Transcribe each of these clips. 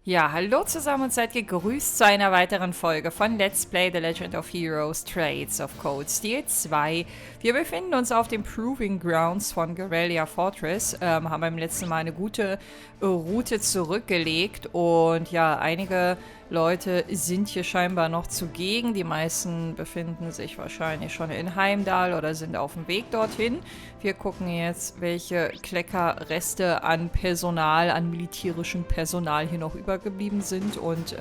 Ja, hallo zusammen und seid gegrüßt zu einer weiteren Folge von Let's Play The Legend of Heroes Trades of Cold Steel 2. Wir befinden uns auf den Proving Grounds von Guerrilla Fortress, haben beim letzten Mal eine gute Route zurückgelegt und ja, einige Leute sind hier scheinbar noch zugegen. Die meisten befinden sich wahrscheinlich schon in Heimdall oder sind auf dem Weg dorthin. Wir gucken jetzt, welche Kleckerreste an Personal, an militärischem Personal hier noch übergeblieben sind und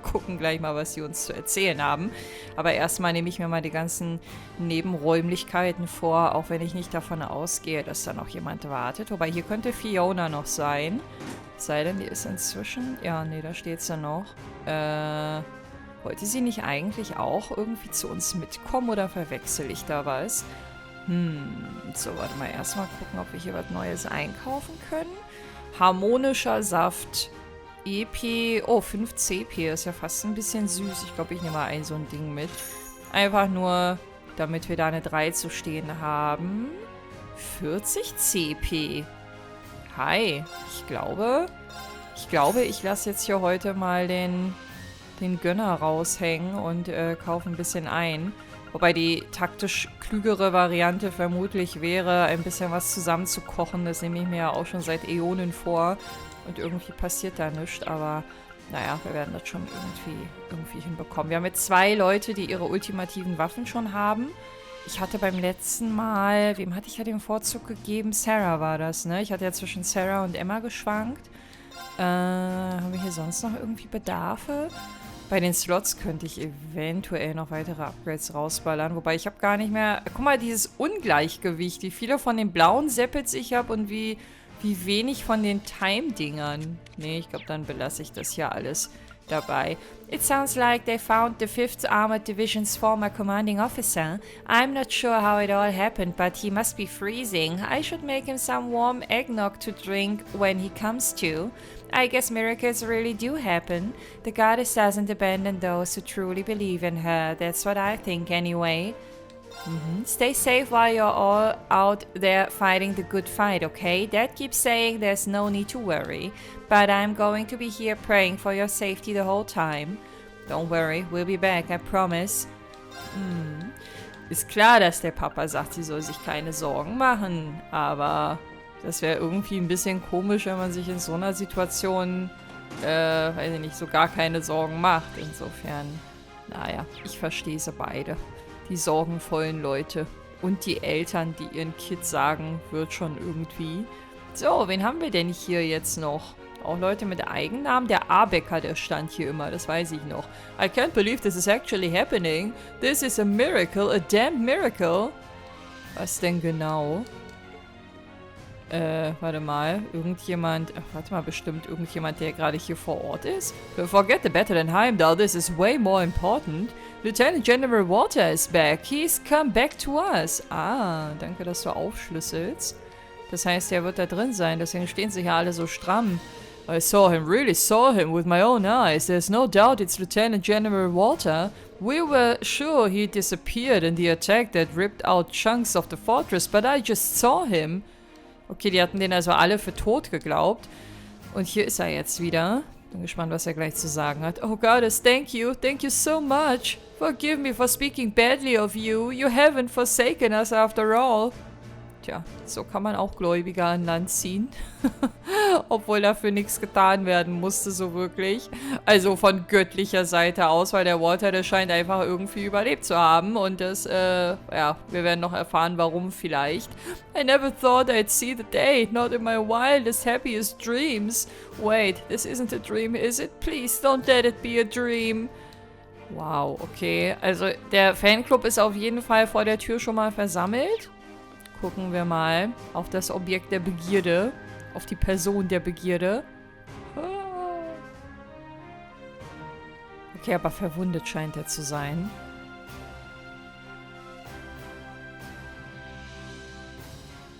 gucken gleich mal, was sie uns zu erzählen haben. Aber erstmal nehme ich mir mal die ganzen Nebenräumlichkeiten vor, auch wenn ich nicht davon ausgehe, dass da noch jemand wartet. Wobei, hier könnte Fiona noch sein. Sei denn, die ist inzwischen... Ja, nee, da steht sie noch. Wollte sie nicht eigentlich auch irgendwie zu uns mitkommen oder verwechsel ich da was? So, warte mal, erstmal gucken, ob wir hier was Neues einkaufen können. Harmonischer Saft. EP, oh, 5 CP, ist ja fast ein bisschen süß. Ich glaube, ich nehme mal so ein Ding mit. Einfach nur, damit wir da eine 3 zu stehen haben. 40 CP. Hi, ich glaube, ich lasse jetzt hier heute mal den Gönner raushängen und kaufe ein bisschen ein. Wobei die taktisch klügere Variante vermutlich wäre, ein bisschen was zusammenzukochen. Das nehme ich mir ja auch schon seit Äonen vor. Und irgendwie passiert da nichts. Aber naja, wir werden das schon irgendwie hinbekommen. Wir haben jetzt 2 Leute, die ihre ultimativen Waffen schon haben. Ich hatte beim letzten Mal, wem hatte ich ja den Vorzug gegeben? Sarah war das, ne? Ich hatte ja zwischen Sarah und Emma geschwankt. Haben wir hier sonst noch irgendwie Bedarfe? Bei den Slots könnte ich eventuell noch weitere Upgrades rausballern. Wobei ich habe gar nicht mehr... Guck mal, dieses Ungleichgewicht. Wie viele von den blauen Seppets ich habe und wie wenig von den Time-Dingern. Nee, ich glaube, dann belasse ich das hier alles dabei. It sounds like they found the 5th Armored Division's former commanding officer. I'm not sure how it all happened, but he must be freezing. I should make him some warm eggnog to drink when he comes to. I guess miracles really do happen. The goddess doesn't abandon those who truly believe in her. That's what I think anyway. Stay safe while you're all out there fighting the good fight, okay? Dad keeps saying there's no need to worry, but I'm going to be here praying for your safety the whole time. Don't worry, we'll be back, I promise. Ist klar, dass der Papa sagt, sie soll sich keine Sorgen machen, aber das wäre irgendwie ein bisschen komisch, wenn man sich in so einer Situation, weiß ich nicht, so gar keine Sorgen macht. Insofern, naja, ich verstehe sie beide. Die sorgenvollen Leute und die Eltern, die ihren Kids sagen, wird schon irgendwie. So, wen haben wir denn hier jetzt noch? Auch Leute mit Eigennamen? Der A-Bäcker, der stand hier immer, das weiß ich noch. I can't believe this is actually happening. This is a miracle, a damn miracle. Was denn genau? Warte mal, irgendjemand, warte mal, bestimmt irgendjemand, der gerade hier vor Ort ist? Forget the battle in Heimdall, this is way more important. Lieutenant General Walter is back, he's come back to us. Ah, danke, dass du aufschlüsselst. Das heißt, er wird da drin sein, deswegen stehen sie hier alle so stramm. I really saw him with my own eyes. There's no doubt it's Lieutenant General Walter. We were sure he disappeared in the attack that ripped out chunks of the fortress, but I just saw him. Okay, die hatten den also alle für tot geglaubt. Und hier ist er jetzt wieder. Bin gespannt, was er gleich zu sagen hat. Oh Goddess, thank you so much. Forgive me for speaking badly of you. You haven't forsaken us after all. Tja, so kann man auch Gläubiger an Land ziehen. Obwohl dafür nichts getan werden musste, so wirklich. Also von göttlicher Seite aus, weil der Walter, der scheint einfach irgendwie überlebt zu haben. Und das, ja, wir werden noch erfahren, warum vielleicht. I never thought I'd see the day, not in my wildest, happiest dreams. Wait, this isn't a dream, is it? Please, don't let it be a dream. Wow, okay. Also der Fanclub ist auf jeden Fall vor der Tür schon mal versammelt. Gucken wir mal auf das Objekt der Begierde. Auf die Person der Begierde. Okay, aber verwundet scheint er zu sein.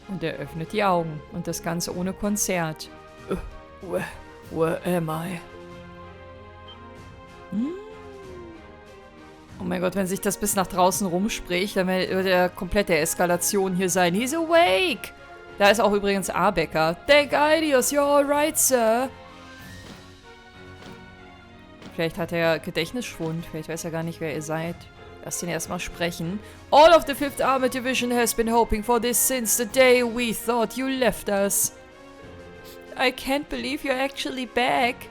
Und er öffnet die Augen. Und das Ganze ohne Konzert. Where am I? Oh mein Gott, wenn sich das bis nach draußen rumspricht, dann wird er komplette Eskalation hier sein. He's awake! Da ist auch übrigens A-Becker. Thank Idios, you're alright, sir. Vielleicht hat er Gedächtnisschwund. Vielleicht weiß er gar nicht, wer ihr seid. Lasst ihn erstmal sprechen. All of the 5th Armored Division has been hoping for this since the day we thought you left us. I can't believe you're actually back.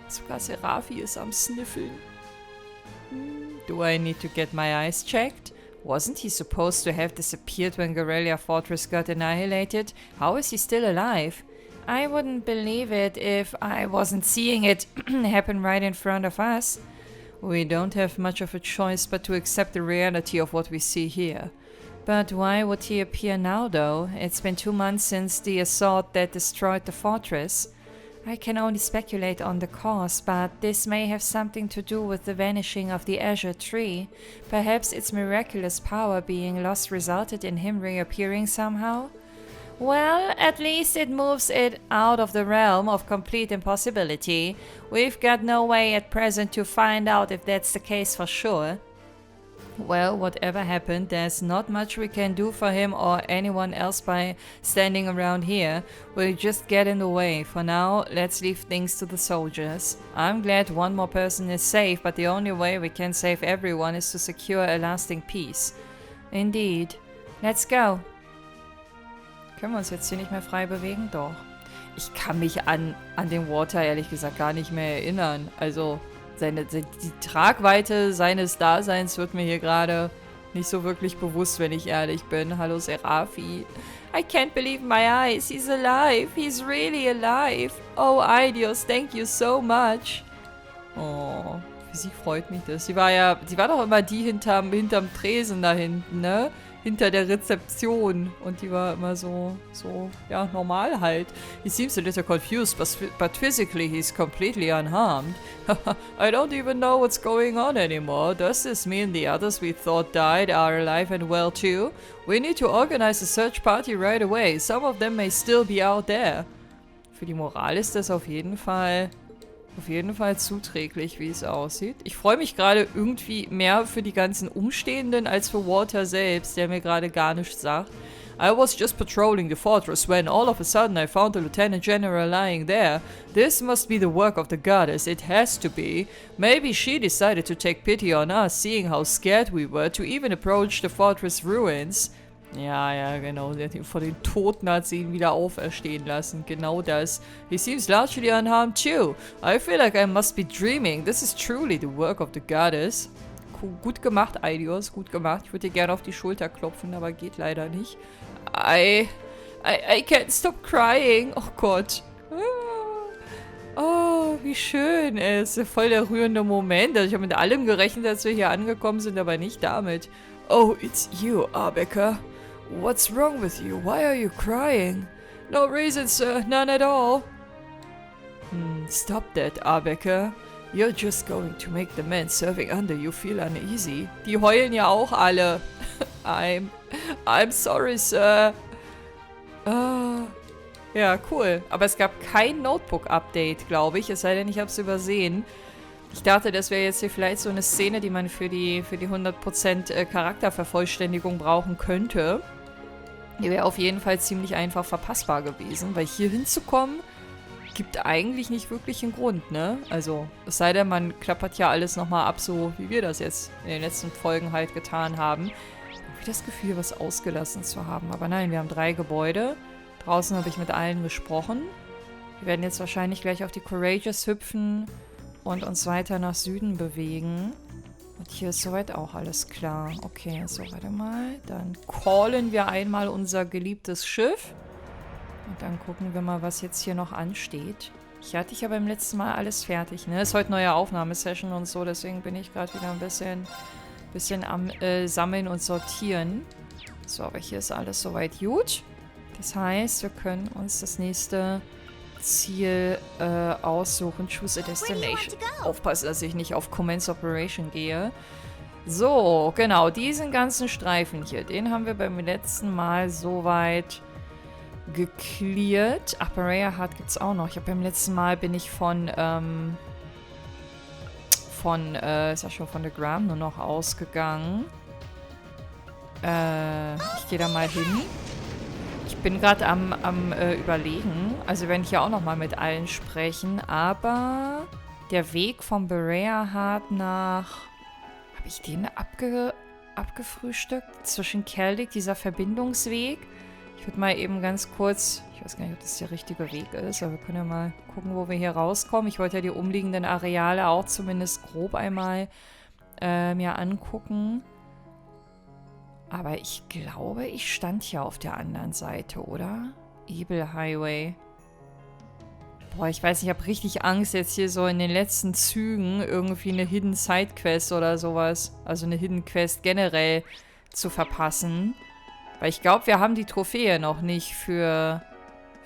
Sogar Serafi ist am Sniffeln. Do I need to get my eyes checked? Wasn't he supposed to have disappeared when Guerrilla Fortress got annihilated? How is he still alive? I wouldn't believe it if I wasn't seeing it happen right in front of us. We don't have much of a choice but to accept the reality of what we see here. But why would he appear now, though? It's been 2 months since the assault that destroyed the fortress. I can only speculate on the cause, but this may have something to do with the vanishing of the Azure Tree. Perhaps its miraculous power being lost resulted in him reappearing somehow? Well, at least it moves it out of the realm of complete impossibility. We've got no way at present to find out if that's the case for sure. Well, whatever happened, there's not much we can do for him or anyone else by standing around here. We'll just get in the way. For now, let's leave things to the soldiers. I'm glad one more person is safe, but the only way we can save everyone is to secure a lasting peace. Indeed. Let's go. Können wir uns jetzt hier nicht mehr frei bewegen? Doch. Ich kann mich an den Water ehrlich gesagt gar nicht mehr erinnern. Also, die Tragweite seines Daseins wird mir hier gerade nicht so wirklich bewusst, wenn ich ehrlich bin. Hallo Serafi. I can't believe my eyes. He's alive. He's really alive. Oh, Idios, thank you so much. Oh, für sie freut mich das. Sie war doch immer die hinterm Tresen da hinten, ne? Hinter der Rezeption. Und die war immer so, ja, normal halt. He seems a little confused, but physically he's completely unharmed. I don't even know what's going on anymore. Does this mean the others we thought died are alive and well too? We need to organize a search party right away. Some of them may still be out there. Für die Moral ist das auf jeden Fall zuträglich, wie es aussieht. Ich freue mich gerade irgendwie mehr für die ganzen Umstehenden als für Walter selbst, der mir gerade gar nichts sagt. I was just patrolling the fortress when all of a sudden I found the Lieutenant General lying there. This must be the work of the goddess. It has to be. Maybe she decided to take pity on us, seeing how scared we were to even approach the fortress ruins. Ja, genau. Vor den Toten hat sie ihn wieder auferstehen lassen. Genau das. He seems largely unharmed too. I feel like I must be dreaming. This is truly the work of the goddess. Gut gemacht, Idios. Gut gemacht. Ich würde dir gerne auf die Schulter klopfen, aber geht leider nicht. I can't stop crying. Oh Gott. Oh, wie schön. Es ist voll der rührende Moment. Also ich habe mit allem gerechnet, als wir hier angekommen sind, aber nicht damit. Oh, it's you, Arbecker. What's wrong with you? Why are you crying? No reason, sir. None at all. Stop that, Arbecker. You're just going to make the men serving under you feel uneasy. Die heulen ja auch alle. I'm sorry, sir. Ja, cool. Aber es gab kein Notebook-Update, glaube ich. Es sei denn, ich habe es übersehen. Ich dachte, das wäre jetzt hier vielleicht so eine Szene, die man für die 100% Charaktervervollständigung brauchen könnte. Die wäre auf jeden Fall ziemlich einfach verpassbar gewesen, weil hier hinzukommen gibt eigentlich nicht wirklich einen Grund, ne? Also, es sei denn, man klappert ja alles nochmal ab, so wie wir das jetzt in den letzten Folgen halt getan haben. Ich habe das Gefühl, was ausgelassen zu haben. Aber nein, wir haben 3 Gebäude. Draußen habe ich mit allen gesprochen. Wir werden jetzt wahrscheinlich gleich auf die Courageous hüpfen und uns weiter nach Süden bewegen. Und hier ist soweit auch alles klar. Okay, so, warte mal. Dann callen wir einmal unser geliebtes Schiff. Und dann gucken wir mal, was jetzt hier noch ansteht. Hier hatte ich ja beim letzten Mal alles fertig, ne? Ist heute neue Aufnahmesession und so, deswegen bin ich gerade wieder ein bisschen am Sammeln und Sortieren. So, aber hier ist alles soweit gut. Das heißt, wir können uns das nächste Ziel aussuchen. Choose a destination. Aufpassen, dass ich nicht auf Commence Operation gehe. So, genau, diesen ganzen Streifen hier, den haben wir beim letzten Mal soweit gecleared. Apparea Hard gibt es auch noch. Ich habe beim letzten Mal bin ich von ist ja schon von der Gram nur noch ausgegangen. Ich gehe da mal hin. Ich bin gerade am Überlegen. Also wir werden hier auch nochmal mit allen sprechen. Aber der Weg vom Berea-Hard nach... Habe ich den abgefrühstückt? Zwischen Keldig, dieser Verbindungsweg. Ich würde mal eben ganz kurz... Ich weiß gar nicht, ob das der richtige Weg ist, aber wir können ja mal gucken, wo wir hier rauskommen. Ich wollte ja die umliegenden Areale auch zumindest grob einmal mir angucken. Aber ich glaube, ich stand hier auf der anderen Seite, oder? Ebel Highway. Boah, ich weiß, ich habe richtig Angst, jetzt hier so in den letzten Zügen irgendwie eine Hidden Side Quest oder sowas, also eine Hidden Quest generell zu verpassen. Weil ich glaube, wir haben die Trophäe noch nicht für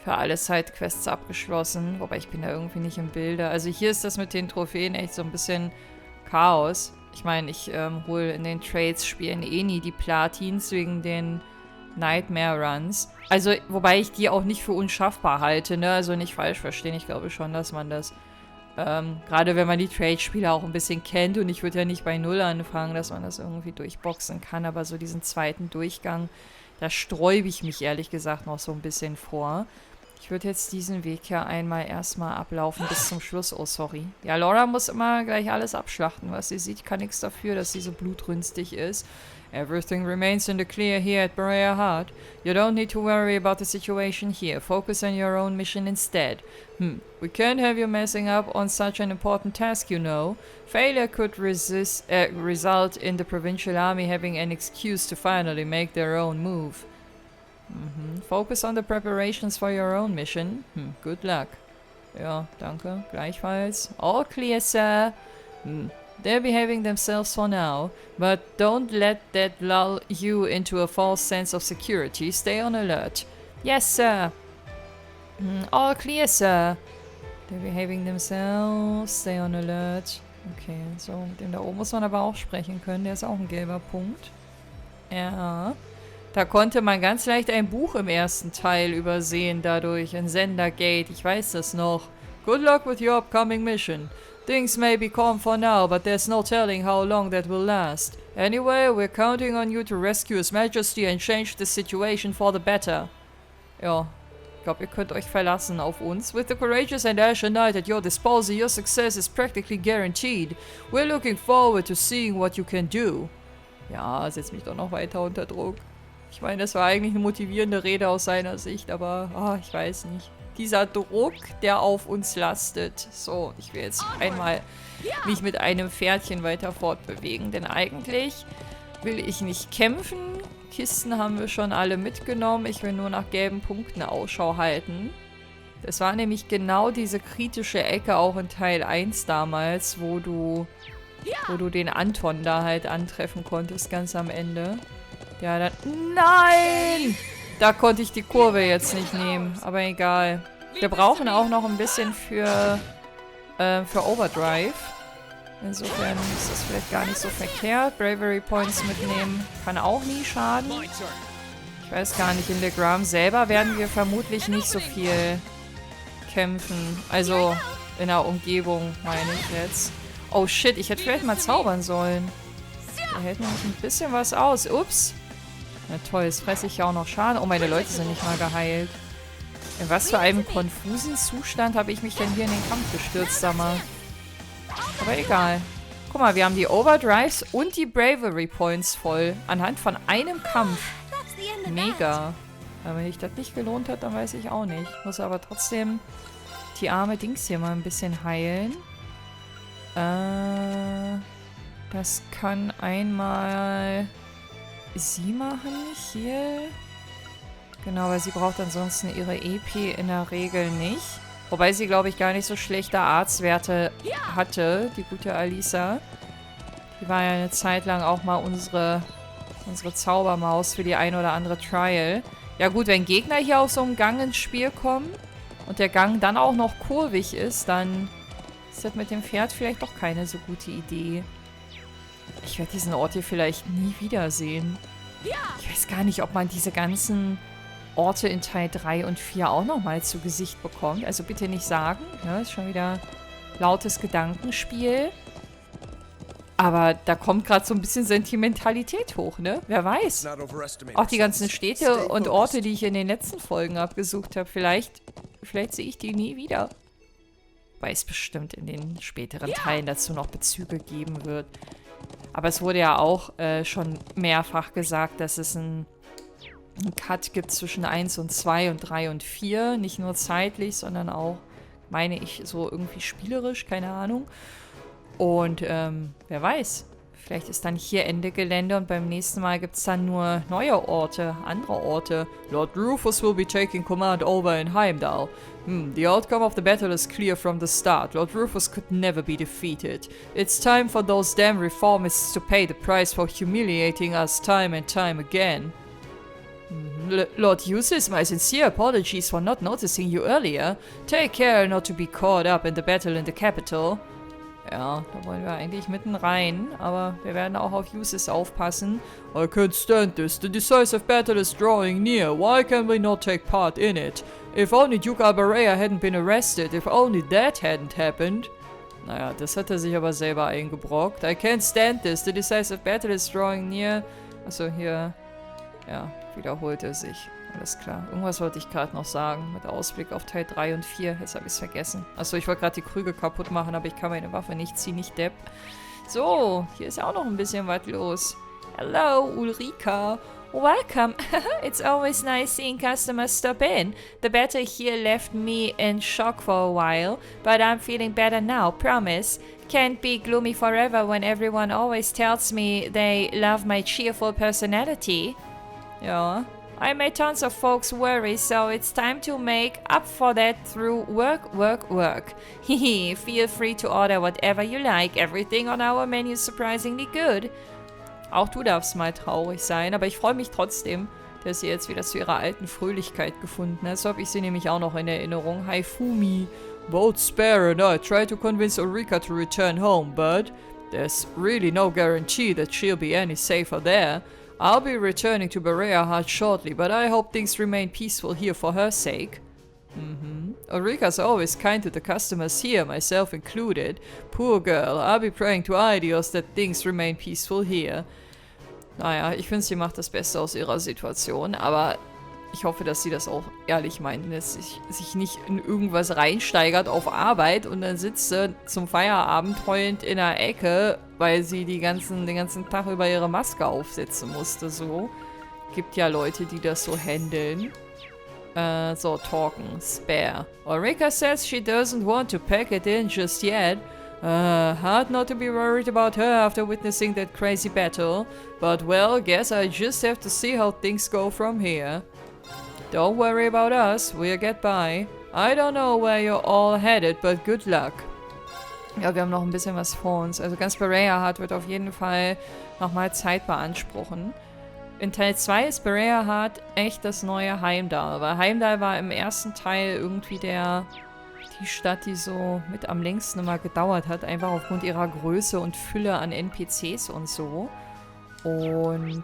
alle Side-Quests abgeschlossen. Wobei, ich bin da irgendwie nicht im Bilde. Also hier ist das mit den Trophäen echt so ein bisschen Chaos. Ich meine, ich hole in den Trades-Spielen eh nie die Platins wegen den Nightmare-Runs. Also, wobei ich die auch nicht für unschaffbar halte, ne? Also nicht falsch verstehen. Ich glaube schon, dass man das, gerade wenn man die Trade-Spiele auch ein bisschen kennt, und ich würde ja nicht bei Null anfangen, dass man das irgendwie durchboxen kann, aber so diesen zweiten Durchgang, da sträube ich mich ehrlich gesagt noch so ein bisschen vor. Ich würde jetzt diesen Weg hier einmal erstmal ablaufen bis zum Schluss. Oh, sorry. Ja, Laura muss immer gleich alles abschlachten, was sie sieht. Kann nichts dafür, dass sie so blutrünstig ist. Everything remains in the clear here at Berea Hard. You don't need to worry about the situation here. Focus on your own mission instead. We can't have you messing up on such an important task, you know. Failure could result in the provincial army having an excuse to finally make their own move. Focus on the preparations for your own mission. Good luck. Ja, danke. Gleichfalls. All clear, sir. They're behaving themselves for now, but don't let that lull you into a false sense of security. Stay on alert. Yes, sir. All clear, sir. They're behaving themselves. Stay on alert. Okay, so mit dem da oben muss man aber auch sprechen können. Der ist auch ein gelber Punkt. Ja. Da konnte man ganz leicht ein Buch im ersten Teil übersehen dadurch. Ein Sendergate, ich weiß das noch. Good luck with your upcoming mission. Things may be calm for now, but there's no telling how long that will last. Anyway, we're counting on you to rescue His Majesty and change the situation for the better. Ja, ich glaube, ihr könnt euch verlassen auf uns. With the courageous and Ashen Knight at your disposal, your success is practically guaranteed. We're looking forward to seeing what you can do. Ja, setzt mich doch noch weiter unter Druck. Ich meine, das war eigentlich eine motivierende Rede aus seiner Sicht, aber ich weiß nicht. Dieser Druck, der auf uns lastet. So, ich will jetzt einmal mich mit einem Pferdchen weiter fortbewegen, denn eigentlich will ich nicht kämpfen. Kisten haben wir schon alle mitgenommen. Ich will nur nach gelben Punkten Ausschau halten. Das war nämlich genau diese kritische Ecke auch in Teil 1 damals, wo du den Anton da halt antreffen konntest, ganz am Ende. Ja, dann... Nein! Da konnte ich die Kurve jetzt nicht nehmen, aber egal. Wir brauchen auch noch ein bisschen für Overdrive. Insofern ist das vielleicht gar nicht so verkehrt. Bravery Points mitnehmen kann auch nie schaden. Ich weiß gar nicht, in Legram selber werden wir vermutlich nicht so viel kämpfen. Also in der Umgebung, meine ich jetzt. Oh shit, ich hätte vielleicht mal zaubern sollen. Der hält nämlich ein bisschen was aus. Ups. Na toll, jetzt fresse ich ja auch noch Schaden. Oh, meine Leute sind nicht mal geheilt. In was für einem konfusen Zustand habe ich mich denn hier in den Kampf gestürzt, sag mal. Aber egal. Guck mal, wir haben die Overdrives und die Bravery Points voll. Anhand von einem Kampf. Mega. Aber wenn sich das nicht gelohnt hat, dann weiß ich auch nicht. Muss aber trotzdem die arme Dings hier mal ein bisschen heilen. Das kann einmal sie machen. Hier. Genau, weil sie braucht ansonsten ihre EP in der Regel nicht. Wobei sie, glaube ich, gar nicht so schlechte Arztwerte hatte, die gute Alisa. Die war ja eine Zeit lang auch mal unsere Zaubermaus für die ein oder andere Trial. Ja gut, wenn Gegner hier auf so einem Gang ins Spiel kommen und der Gang dann auch noch kurvig ist, dann ist das mit dem Pferd vielleicht doch keine so gute Idee. Ich werde diesen Ort hier vielleicht nie wiedersehen. Ich weiß gar nicht, ob man diese ganzen Orte in Teil 3 und 4 auch nochmal zu Gesicht bekommt. Also bitte nicht sagen. Ja, ist schon wieder lautes Gedankenspiel. Aber da kommt gerade so ein bisschen Sentimentalität hoch, ne? Wer weiß. Auch die ganzen Städte und Orte, die ich in den letzten Folgen abgesucht habe. Vielleicht sehe ich die nie wieder. weil es bestimmt in den späteren Teilen dazu noch Bezüge geben wird. Aber es wurde ja auch schon mehrfach gesagt, dass es einen Cut gibt zwischen 1 und 2 und 3 und 4. Nicht nur zeitlich, sondern auch, meine ich, so irgendwie spielerisch, keine Ahnung. Und wer weiß, vielleicht ist dann hier Ende Gelände und beim nächsten Mal gibt es dann nur neue Orte, andere Orte. Lord Rufus will be taking command over in Heimdall. The outcome of the battle is clear from the start. Lord Rufus could never be defeated. It's time for those damn reformists to pay the price for humiliating us time and time again. Lord Eustace, my sincere apologies for not noticing you earlier. Take care not to be caught up in the battle in the capital. Ja, da wollen wir eigentlich mitten rein, aber wir werden auch auf Eustace aufpassen. I can't stand this. The decisive battle is drawing near. Why can we not take part in it? If only Duke Alberea hadn't been arrested. If only that hadn't happened. Naja, das hat er sich aber selber eingebrockt. I can't stand this. The decisive battle is drawing near. Also hier, ja, wiederholt er sich. Alles klar. Irgendwas wollte ich gerade noch sagen, mit Ausblick auf Teil 3 und 4. Jetzt habe ich es vergessen. Achso, ich wollte gerade die Krüge kaputt machen, aber ich kann meine Waffe nicht ziehen, nicht depp. So, hier ist ja auch noch ein bisschen was los. Hello, Ulrika. Welcome. It's always nice seeing customers stop in. The battle here left me in shock for a while, but I'm feeling better now, promise. Can't be gloomy forever when everyone always tells me they love my cheerful personality. Ja. I made tons of folks worry, so it's time to make up for that through work, work, work. Hehe, feel free to order whatever you like. Everything on our menu is surprisingly good. Auch du darfst mal traurig sein, aber ich freue mich trotzdem, dass sie jetzt wieder zu ihrer alten Fröhlichkeit gefunden hat. So habe ich sie nämlich auch noch in Erinnerung. Hi Fumi. Both Spare and I tried to convince Ulrika to return home, but there's really no guarantee that she'll be any safer there. I'll be returning to Berea shortly, but I hope things remain peaceful here for her sake. Ulrika's always kind to the customers here, myself included. Poor girl, I'll be praying to Aidios that things remain peaceful here. Naja, ich finde, sie macht das Beste aus ihrer Situation, aber ich hoffe, dass sie das auch ehrlich meint, dass sie sich nicht in irgendwas reinsteigert auf Arbeit und dann sitzt sie zum Feierabend heulend in der Ecke, weil sie den ganzen Tag über ihre Maske aufsetzen musste, so. Gibt ja Leute, die das so handeln. So, talken. Spare. Ulrika says she doesn't want to pack it in just yet. Hard not to be worried about her after witnessing that crazy battle. But well, guess I just have to see how things go from here. Don't worry about us, we'll get by. I don't know where you're all headed, but good luck. Ja, wir haben noch ein bisschen was vor uns. Also ganz Berea wird auf jeden Fall nochmal Zeit beanspruchen. In Teil 2 ist Berea echt das neue Heimdall, weil Heimdall war im ersten Teil irgendwie die Stadt, die so mit am längsten immer gedauert hat, einfach aufgrund ihrer Größe und Fülle an NPCs und so. Und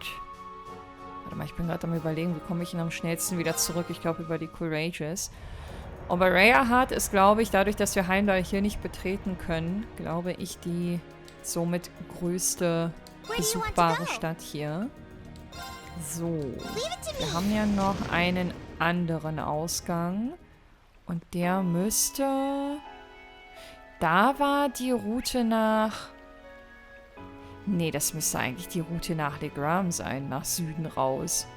warte mal, ich bin gerade am Überlegen, wie komme ich denn am schnellsten wieder zurück? Ich glaube über die Courageous. Und Berea ist, glaube ich, dadurch, dass wir Heimdall hier nicht betreten können, glaube ich, die somit größte besuchbare Stadt hier. So, wir haben ja noch einen anderen Ausgang. Und der müsste... Da war die Route nach... Nee, das müsste eigentlich die Route nach Legram sein, nach Süden raus.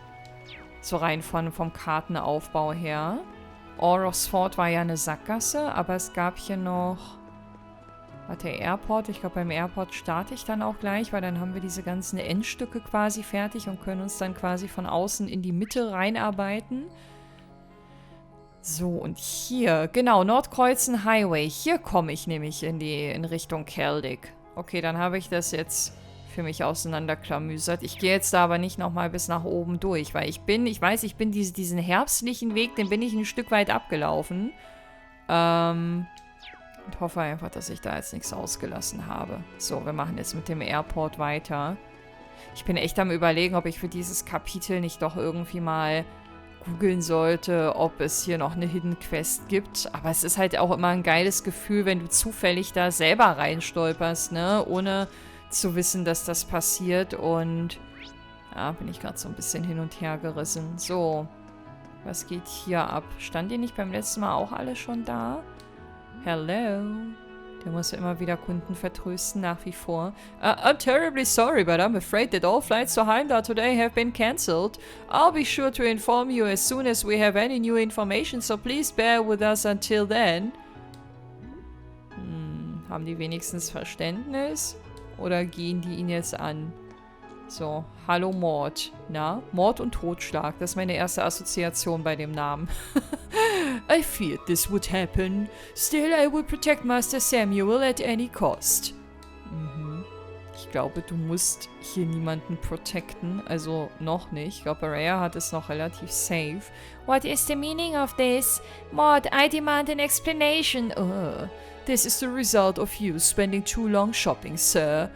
So rein vom Kartenaufbau her. Oros Fort war ja eine Sackgasse, aber es gab hier noch... Warte, Airport. Ich glaube, beim Airport starte ich dann auch gleich, weil dann haben wir diese ganzen Endstücke quasi fertig und können uns dann quasi von außen in die Mitte reinarbeiten. So, und hier, genau, Nordkreuzen Highway. Hier komme ich nämlich in Richtung Keldig. Okay, dann habe ich das jetzt für mich auseinanderklamüsert. Ich gehe jetzt da aber nicht nochmal bis nach oben durch, weil ich weiß, ich bin diesen herbstlichen Weg, den bin ich ein Stück weit abgelaufen. Und hoffe einfach, dass ich da jetzt nichts ausgelassen habe. So, wir machen jetzt mit dem Airport weiter. Ich bin echt am Überlegen, ob ich für dieses Kapitel nicht doch irgendwie mal googeln sollte, ob es hier noch eine Hidden Quest gibt. Aber es ist halt auch immer ein geiles Gefühl, wenn du zufällig da selber reinstolperst, ne? Ohne zu wissen, dass das passiert. Und ja, bin ich gerade so ein bisschen hin und her gerissen. So, was geht hier ab? Stand ihr nicht beim letzten Mal auch alle schon da? Hello. Der muss immer wieder Kunden vertrösten, nach wie vor. I'm terribly sorry, but I'm afraid that all flights to Heimdall today have been cancelled. I'll be sure to inform you as soon as we have any new information, so please bear with us until then. Haben die wenigstens Verständnis? Oder gehen die ihn jetzt an? So, hallo Mord. Na, Mord und Totschlag. Das ist meine erste Assoziation bei dem Namen. I feared this would happen. Still, I will protect Master Samuel at any cost. Ich glaube, du musst hier niemanden protecten. Also, noch nicht. Ich glaube, Rhea hat es noch relativ safe. What is the meaning of this? Maud, I demand an explanation. This is the result of you spending too long shopping, sir.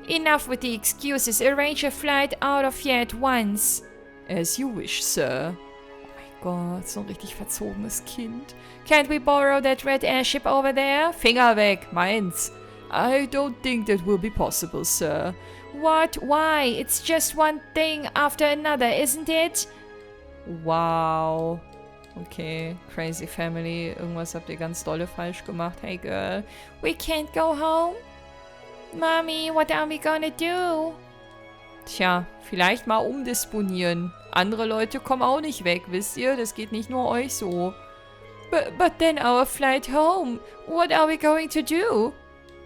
Enough with the excuses. Arrange a flight out of here at once. As you wish, sir. Oh mein Gott, so ein richtig verzogenes Kind. Can't we borrow that red airship over there? Finger weg, meins. I don't think that will be possible, sir. What? Why? It's just one thing after another, isn't it? Wow. Okay, crazy family. Irgendwas habt ihr ganz dolle falsch gemacht. Hey, girl. We can't go home? Mommy, what are we gonna do? Tja, vielleicht mal umdisponieren. Andere Leute kommen auch nicht weg, wisst ihr? Das geht nicht nur euch so. But then our flight home. What are we going to do?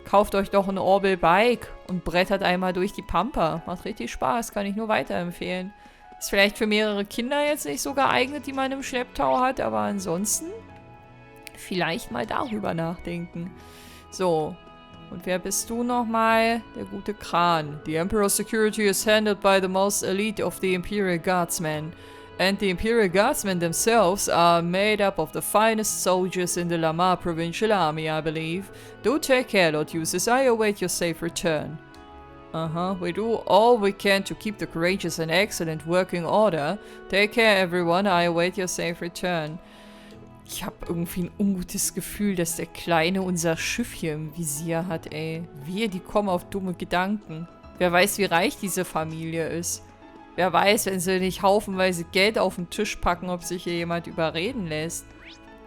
Kauft euch doch ein Orbel-Bike und brettert einmal durch die Pampa. Macht richtig Spaß, kann ich nur weiterempfehlen. Ist vielleicht für mehrere Kinder jetzt nicht so geeignet, die man im Schlepptau hat, aber ansonsten vielleicht mal darüber nachdenken. So. Und wer bist du nochmal? Der gute Kran. The Emperor's security is handled by the most elite of the Imperial Guardsmen. And the Imperial Guardsmen themselves are made up of the finest soldiers in the Lamar Provincial Army, I believe. Do take care, Lord Eustace. I await your safe return. We do all we can to keep the courageous and excellent working order. Take care, everyone. I await your safe return. Ich habe irgendwie ein ungutes Gefühl, dass der Kleine unser Schiff hier im Visier hat, ey. Die kommen auf dumme Gedanken. Wer weiß, wie reich diese Familie ist. Wer weiß, wenn sie nicht haufenweise Geld auf den Tisch packen, ob sich hier jemand überreden lässt.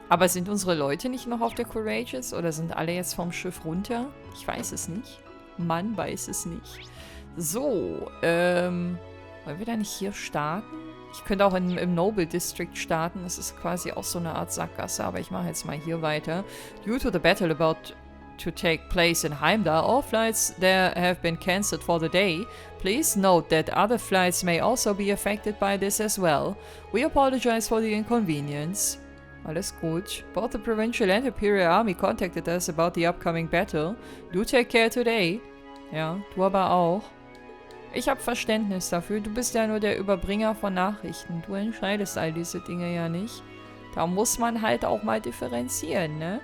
Aber sind unsere Leute nicht noch auf der Courageous? Oder sind alle jetzt vom Schiff runter? Ich weiß es nicht. Man weiß es nicht. So, wollen wir da nicht hier starten? Ich könnte auch im Noble District starten. Das ist quasi auch so eine Art Sackgasse, aber ich mache jetzt mal hier weiter. Due to the battle about to take place in Heimdall, all flights there have been cancelled for the day. Please note that other flights may also be affected by this as well. We apologize for the inconvenience. Alles gut. Both the Provincial and Imperial Army contacted us about the upcoming battle. Do take care today. Ja, du aber auch. Ich habe Verständnis dafür. Du bist ja nur der Überbringer von Nachrichten. Du entscheidest all diese Dinge ja nicht. Da muss man halt auch mal differenzieren, ne?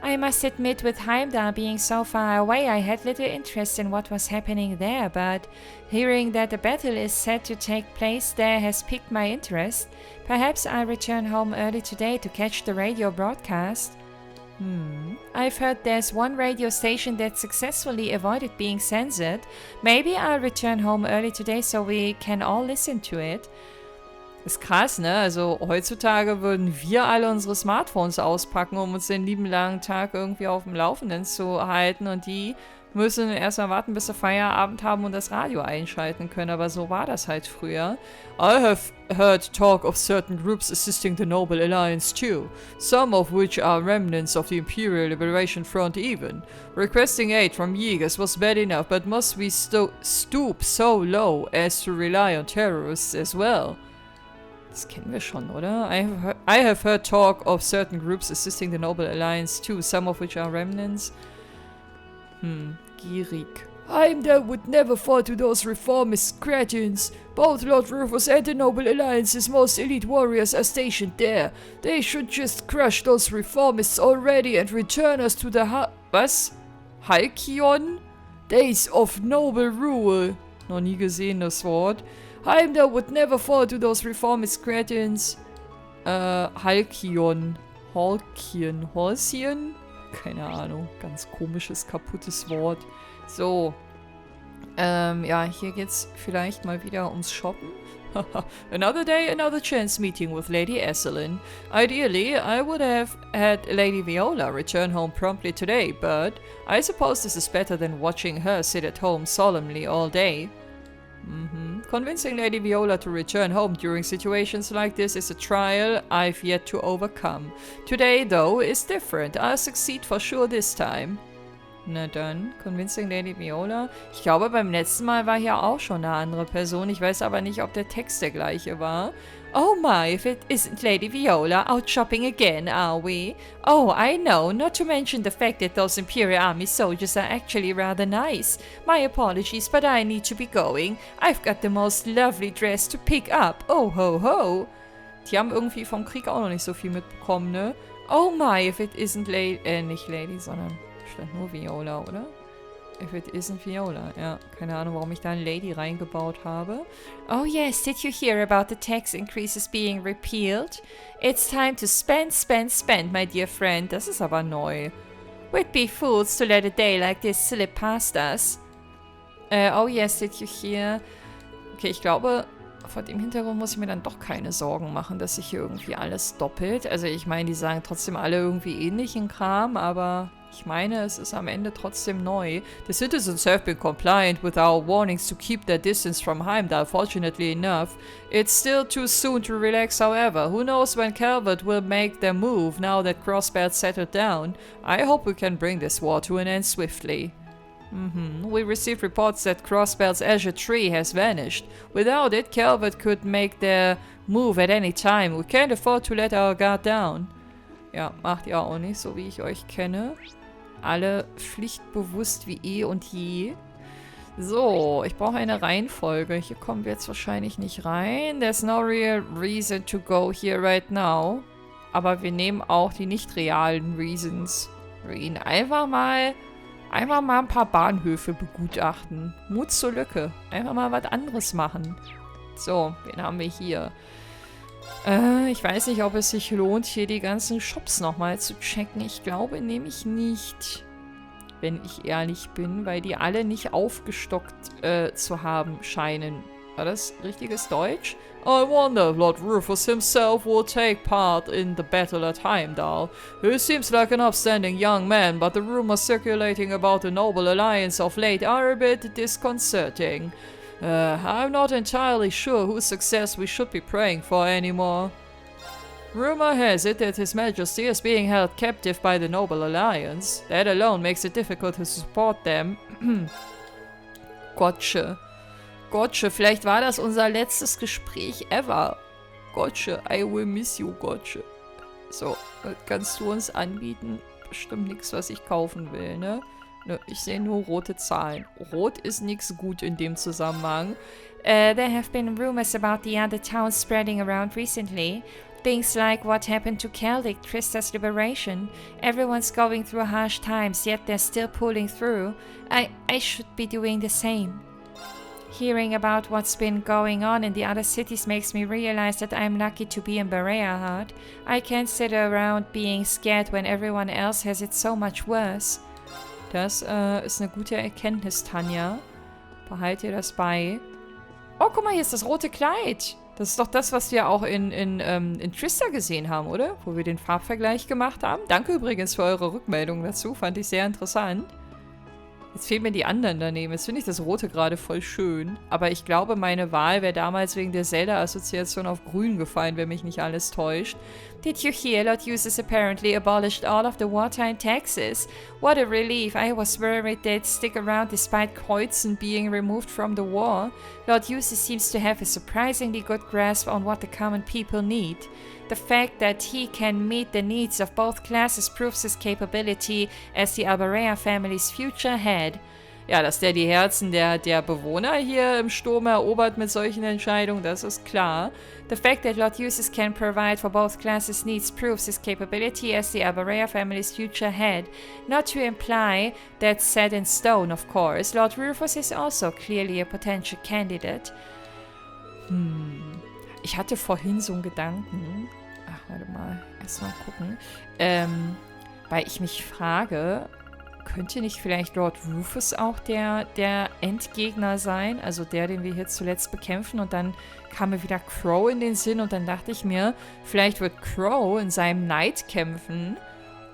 I must admit, with Heimdall being so far away, I had little interest in what was happening there, but hearing that the battle is set to take place there has piqued my interest. Perhaps I'll return home early today to catch the radio broadcast. I've heard there's one radio station that successfully avoided being censored. Maybe I'll return home early today so we can all listen to it. Ist krass, ne? Also heutzutage würden wir alle unsere Smartphones auspacken, um uns den lieben langen Tag irgendwie auf dem Laufenden zu halten. Und die müssen erstmal warten, bis sie Feierabend haben und das Radio einschalten können. Aber so war das halt früher. I have heard talk of certain groups assisting the Noble Alliance too. Some of which are remnants of the Imperial Liberation Front even. Requesting aid from Jägers was bad enough, but must we stoop so low as to rely on terrorists as well? Das kennen wir schon, oder? I have heard talk of certain groups assisting the Noble Alliance too, some of which are remnants. Gierig. Heimdall would never fall to those reformist cretins. Both Lord Rufus and the Noble Alliance's most elite warriors are stationed there. They should just crush those reformists already and return us to the Halcyon? Days of noble rule. Noch nie gesehen, das Wort. Heimdall would never fall to those reformist cretins. Halcyon. Halcyon? Keine Ahnung. Ganz komisches, kaputtes Wort. So. Ja, hier geht's vielleicht mal wieder ums Shoppen. Another day, another chance meeting with Lady Esselin. Ideally, I would have had Lady Viola return home promptly today, but I suppose this is better than watching her sit at home solemnly all day. Convincing Lady Viola to return home during situations like this is a trial I've yet to overcome. Today, though, is different. I'll succeed for sure this time. Na dann, Convincing Lady Viola. Ich glaube, beim letzten Mal war hier auch schon eine andere Person. Ich weiß aber nicht, ob der Text der gleiche war. Oh my, if it isn't Lady Viola, out shopping again, are we? Oh, I know, not to mention the fact that those Imperial Army soldiers are actually rather nice. My apologies, but I need to be going. I've got the most lovely dress to pick up. Oh ho ho. Die haben irgendwie vom Krieg auch noch nicht so viel mitbekommen, ne? Oh my, if it isn't nicht Lady, sondern stand nur Viola, oder? If it isn't Viola, ja. Keine Ahnung, warum ich da ein Lady reingebaut habe. Oh yes, did you hear about the tax increases being repealed? It's time to spend, spend, spend, my dear friend. Das ist aber neu. We'd be fools to let a day like this slip past us. Oh yes, did you hear? Okay, ich glaube, vor dem Hintergrund muss ich mir dann doch keine Sorgen machen, dass sich hier irgendwie alles doppelt. Also ich meine, die sagen trotzdem alle irgendwie ähnlichen Kram, aber ich meine, es ist am Ende trotzdem neu. The citizens have been compliant with our warnings to keep their distance from Heimdall, fortunately enough. It's still too soon to relax, however. Who knows when Calvert will make their move now that Crossbell's settled down. I hope we can bring this war to an end swiftly. We received reports that Crossbell's azure tree has vanished. Without it, Calvert could make their move at any time. We can't afford to let our guard down. Ja, macht ihr auch nicht, so wie ich euch kenne. Alle pflichtbewusst wie eh und je. So, ich brauche eine Reihenfolge. Hier kommen wir jetzt wahrscheinlich nicht rein. There's no real reason to go here right now. Aber wir nehmen auch die nicht realen Reasons. Wir ihn einfach mal ein paar Bahnhöfe begutachten. Mut zur Lücke. Einfach mal was anderes machen. So, wen haben wir hier? Ich weiß nicht, ob es sich lohnt, hier die ganzen Shops nochmal zu checken. Ich glaube nämlich nicht, wenn ich ehrlich bin, weil die alle nicht aufgestockt zu haben scheinen. War das richtiges Deutsch? I wonder if Lord Rufus himself will take part in the battle at Heimdall. He seems like an upstanding young man, but the rumors circulating about the noble alliance of late are a bit disconcerting. I'm not entirely sure whose success we should be praying for anymore. Rumor has it that His Majesty is being held captive by the Noble Alliance. That alone makes it difficult to support them. Gotcha. Gotcha, vielleicht war das unser letztes Gespräch ever. Gotcha, I will miss you, Gotcha. So, kannst du uns anbieten? Bestimmt nichts, was ich kaufen will, ne? Nö, ich sehe nur rote Zahlen. Rot ist nichts gut in dem Zusammenhang. There have been rumors about the other towns spreading around recently. Things like what happened to Celtic, Trista's liberation. Everyone's going through harsh times, yet they're still pulling through. I should be doing the same. Hearing about what's been going on in the other cities makes me realize that I'm lucky to be in Berea. I can't sit around being scared when everyone else has it so much worse. Das ist eine gute Erkenntnis, Tanja. Behalt dir das bei. Oh, guck mal, hier ist das rote Kleid. Das ist doch das, was wir auch in Trista gesehen haben, oder? Wo wir den Farbvergleich gemacht haben. Danke übrigens für eure Rückmeldung dazu. Fand ich sehr interessant. Jetzt fehlen mir die anderen daneben. Jetzt finde ich das Rote gerade voll schön. Aber ich glaube, meine Wahl wäre damals wegen der Zelda-Assoziation auf Grün gefallen, wenn mich nicht alles täuscht. Did you hear Lord Eustace apparently abolished all of the wartime taxes? What a relief. I was worried they'd stick around despite Kreuzen being removed from the war. Lord Eustace seems to have a surprisingly good grasp on what the common people need. The fact that he can meet the needs of both classes proves his capability as the Alberea family's future head. Ja, dass der die Herzen der Bewohner hier im Sturm erobert mit solchen Entscheidungen, das ist klar. The fact that Lord Eustace can provide for both classes' needs proves his capability as the Alberea family's future head. Not to imply that's set in stone, of course. Lord Rufus is also clearly a potential candidate. Ich hatte vorhin so einen Gedanken. Ach, warte mal. Erst mal gucken. Weil ich mich frage, Könnte nicht vielleicht Lord Rufus auch der Endgegner sein? Also der, den wir hier zuletzt bekämpfen. Und dann kam mir wieder Crow in den Sinn. Und dann dachte ich mir, vielleicht wird Crow in seinem Knight kämpfen.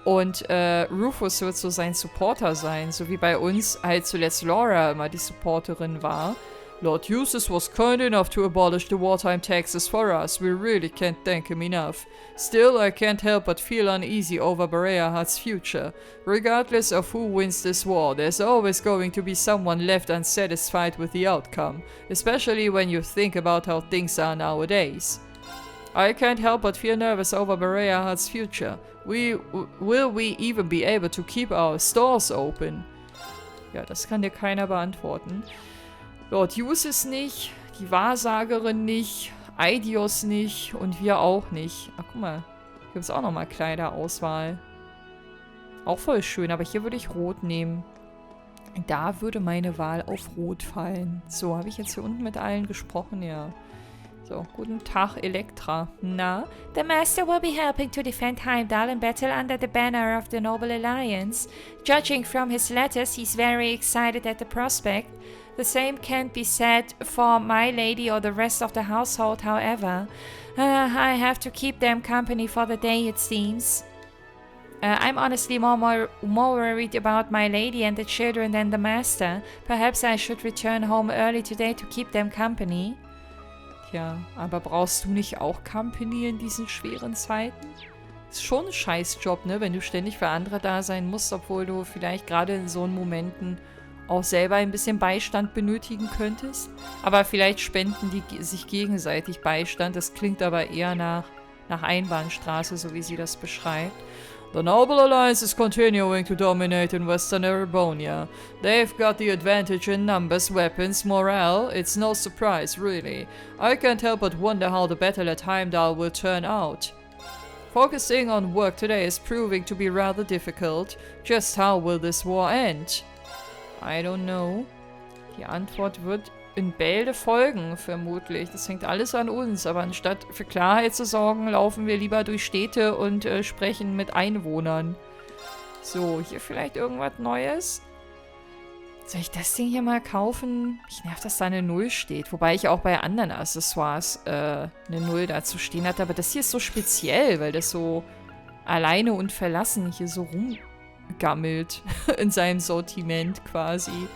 Und Rufus wird so sein Supporter sein. So wie bei uns halt zuletzt Laura immer die Supporterin war. Lord Eustace was kind enough to abolish the wartime taxes for us. We really can't thank him enough. Still, I can't help but feel uneasy over Bareah's future. Regardless of who wins this war, there's always going to be someone left unsatisfied with the outcome, especially when you think about how things are nowadays. I can't help but feel nervous over Bareah's future. Will we even be able to keep our stores open? Ja, das kann dir keiner beantworten. Lord Eustace nicht, die Wahrsagerin nicht, Aidios nicht und wir auch nicht. Ach, guck mal. Hier gibt es auch nochmal Kleiderauswahl. Auch voll schön, aber hier würde ich Rot nehmen. Da würde meine Wahl auf Rot fallen. So, habe ich jetzt hier unten mit allen gesprochen? Ja. So, guten Tag, Elektra. Na? The Master will be helping to defend Heimdall in battle under the banner of the Noble Alliance. Judging from his letters, he's very excited at the prospect. The same can't be said for my lady or the rest of the household, however. I have to keep them company for the day, it seems. I'm honestly more worried about my lady and the children than the Master. Perhaps I should return home early today to keep them company. Tja, aber brauchst du nicht auch Company in diesen schweren Zeiten? Ist schon ein Scheißjob, ne? Wenn du ständig für andere da sein musst, obwohl du vielleicht gerade in so Momenten auch selber ein bisschen Beistand benötigen könntest. Aber vielleicht spenden die sich gegenseitig Beistand. Das klingt aber eher nach Einbahnstraße, so wie sie das beschreibt. The Noble Alliance is continuing to dominate in Western Erebonia. They've got the advantage in numbers, weapons, morale. It's no surprise, really. I can't help but wonder how the battle at Heimdall will turn out. Focusing on work today is proving to be rather difficult. Just how will this war end? I don't know. Die Antwort wird in Bälde folgen, vermutlich. Das hängt alles an uns. Aber anstatt für Klarheit zu sorgen, laufen wir lieber durch Städte und sprechen mit Einwohnern. So, hier vielleicht irgendwas Neues? Soll ich das Ding hier mal kaufen? Mich nervt, dass da eine 0 steht. Wobei ich auch bei anderen Accessoires eine 0 dazu stehen hatte. Aber das hier ist so speziell, weil das so alleine und verlassen hier so rumgammelt in seinem Sortiment quasi.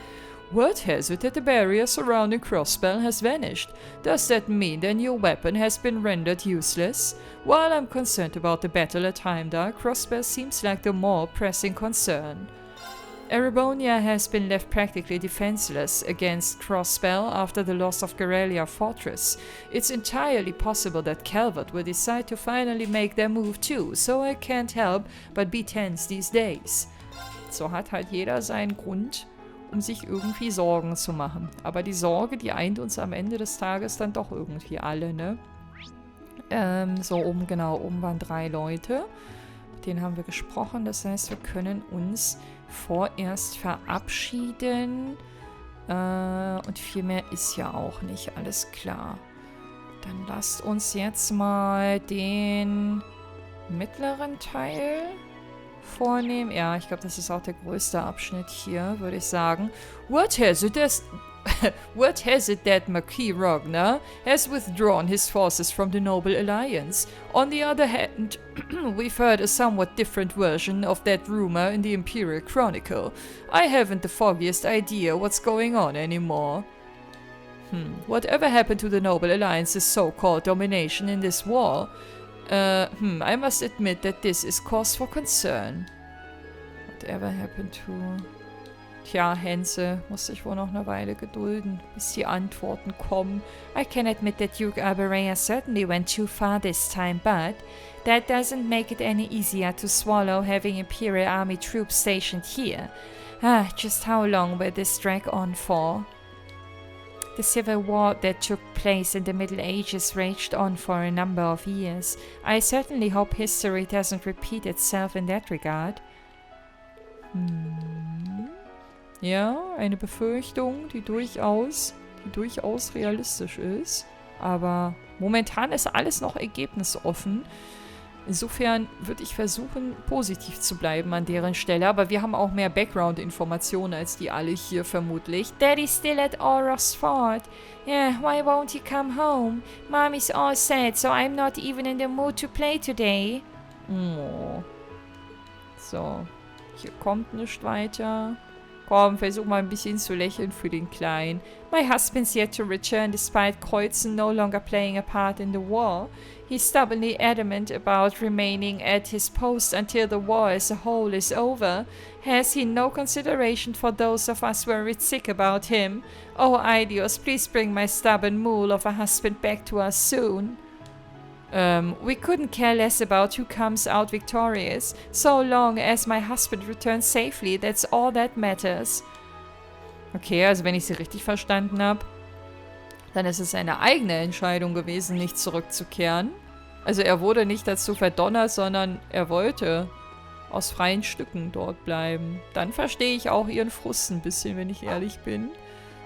Word has it that the barrier surrounding Crossspell has vanished. Does that mean that your weapon has been rendered useless? While I'm concerned about the battle at Heimdall, Crossspell seems like the more pressing concern. Erebonia has been left practically defenseless against Crossspell after the loss of Gerelia Fortress. It's entirely possible that Calvert will decide to finally make their move too, so I can't help but be tense these days. So hat halt jeder seinen Grund, um sich irgendwie Sorgen zu machen. Aber die Sorge, die eint uns am Ende des Tages dann doch irgendwie alle, ne? So, oben waren 3 Leute. Mit denen haben wir gesprochen. Das heißt, wir können uns vorerst verabschieden. Und viel mehr ist ja auch nicht. Alles klar. Dann lasst uns jetzt mal den mittleren Teil vornehmen. Ja, ich glaube, das ist auch der größte Abschnitt hier, würde ich sagen. What has it that Marquis Rogner has withdrawn his forces from the Noble Alliance? On the other hand, we've heard a somewhat different version of that rumor in the Imperial Chronicle. I haven't the foggiest idea what's going on anymore. Whatever happened to the Noble Alliance's so-called domination in this war? I must admit that this is cause for concern. Whatever happened to... Tja, Hense, muss sich wohl noch eine Weile gedulden, bis die Antworten kommen. I can admit that Duke Alberea certainly went too far this time, but that doesn't make it any easier to swallow having Imperial Army troops stationed here. Just how long will this drag on for? The civil war that took place in the Middle Ages raged on for a number of years. I certainly hope history doesn't repeat itself in that regard. Ja, eine Befürchtung, die durchaus realistisch ist. Aber momentan ist alles noch ergebnisoffen. Insofern würde ich versuchen, positiv zu bleiben an deren Stelle. Aber wir haben auch mehr Background-Informationen als die alle hier vermutlich. Daddy's still at Auroch's fort. Yeah, why won't he come home? Mommy's all sad, so I'm not even in the mood to play today. Oh. So, hier kommt nichts weiter. Komm, versuch mal ein bisschen zu lächeln für den Kleinen. My husband's yet to return despite Kreuzen no longer playing a part in the war. He's stubbornly adamant about remaining at his post until the war as a whole is over. Has he no consideration for those of us worried sick about him? Oh, Idios, please bring my stubborn mule of a husband back to us soon. We couldn't care less about who comes out victorious. So long as my husband returns safely, that's all that matters. Okay, also wenn ich sie richtig verstanden habe, dann ist es eine eigene Entscheidung gewesen, nicht zurückzukehren. Also er wurde nicht dazu verdonnert, sondern er wollte aus freien Stücken dort bleiben. Dann verstehe ich auch ihren Frust ein bisschen, wenn ich ehrlich bin.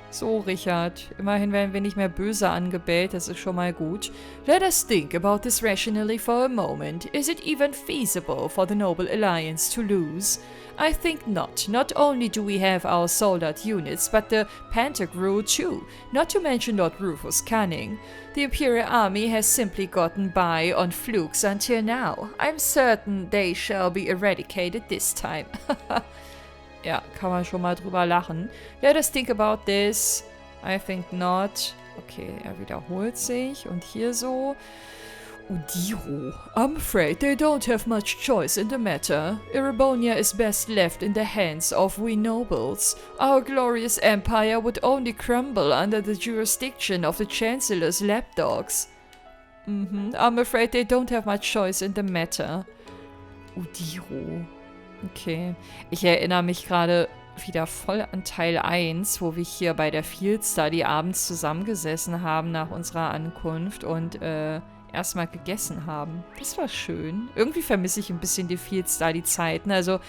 So, Richard. Immerhin werden wir nicht mehr böse angebellt, das ist schon mal gut. Let us think about this rationally for a moment. Is it even feasible for the Noble Alliance to lose? I think not. Not only do we have our soldate units, but the Pantagruel too, not to mention Lord Rufus' cunning. The Imperial Army has simply gotten by on flukes until now. I'm certain they shall be eradicated this time. Ja, kann man schon mal drüber lachen. Let us think about this. I think not. Okay, er wiederholt sich. Und hier so. Udiro. I'm afraid they don't have much choice in the matter. Erebonia is best left in the hands of we nobles. Our glorious empire would only crumble under the jurisdiction of the Chancellor's lapdogs. I'm afraid they don't have much choice in the matter. Udiro. Okay. Ich erinnere mich gerade wieder voll an Teil 1, wo wir hier bei der Field Study abends zusammengesessen haben nach unserer Ankunft und erstmal gegessen haben. Das war schön. Irgendwie vermisse ich ein bisschen die Field Study Zeiten. Also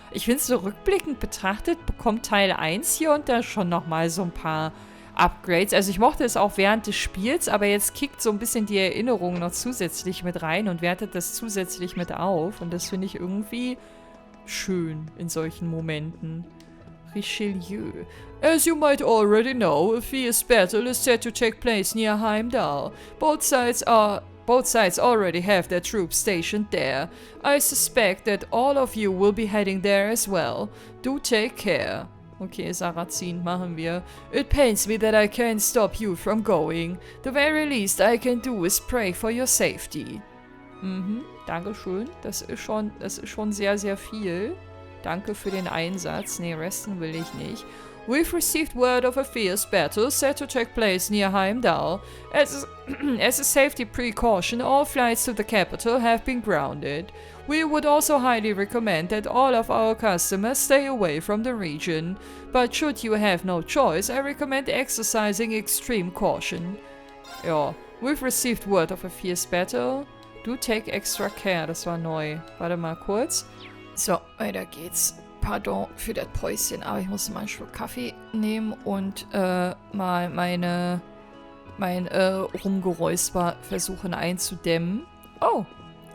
ich finde es so rückblickend betrachtet, bekommt Teil 1 hier und da schon nochmal so ein paar Upgrades. Also ich mochte es auch während des Spiels, aber jetzt kickt so ein bisschen die Erinnerung noch zusätzlich mit rein und wertet das zusätzlich mit auf. Und das finde ich irgendwie schön in solchen Momenten. Richelieu. As you might already know, a fierce battle is set to take place near Heimdall. Both sides already have their troops stationed there. I suspect that all of you will be heading there as well. Do take care. Okay, Sarrazin machen wir. It pains me that I can't stop you from going. The very least I can do is pray for your safety. Dankeschön. Das ist schon sehr, sehr viel. Danke für den Einsatz. Nee, resten will ich nicht. We've received word of a fierce battle set to take place near Heimdall. As a safety precaution, all flights to the capital have been grounded. We would also highly recommend that all of our customers stay away from the region. But should you have no choice, I recommend exercising extreme caution. Ja, we've received word of a fierce battle. Do take extra care, das war neu. Warte mal kurz. So, weiter geht's. Pardon für das Päuschen, aber ich muss mal einen Schluck Kaffee nehmen und mal mein Rumgeräusper versuchen einzudämmen. Oh,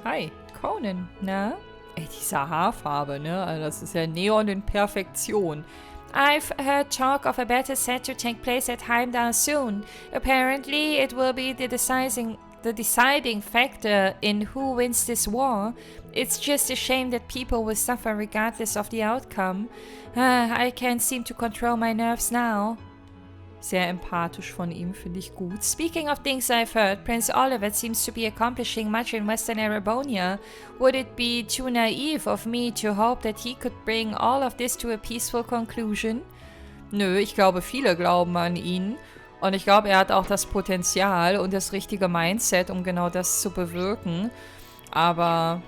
hi, Conan, na? Ey, diese Haarfarbe, ne? Also das ist ja Neon in Perfektion. I've heard talk of a battle set to take place at Heimdall soon. Apparently, it will be the deciding factor in who wins this war. It's just a shame that people will suffer regardless of the outcome. I can't seem to control my nerves now. Sehr empathisch von ihm, finde ich gut. Speaking of things I've heard, Prince Oliver seems to be accomplishing much in Western Erebonia. Would it be too naive of me to hope that he could bring all of this to a peaceful conclusion? Nö, ich glaube, viele glauben an ihn. Und ich glaube, er hat auch das Potenzial und das richtige Mindset, um genau das zu bewirken. Aber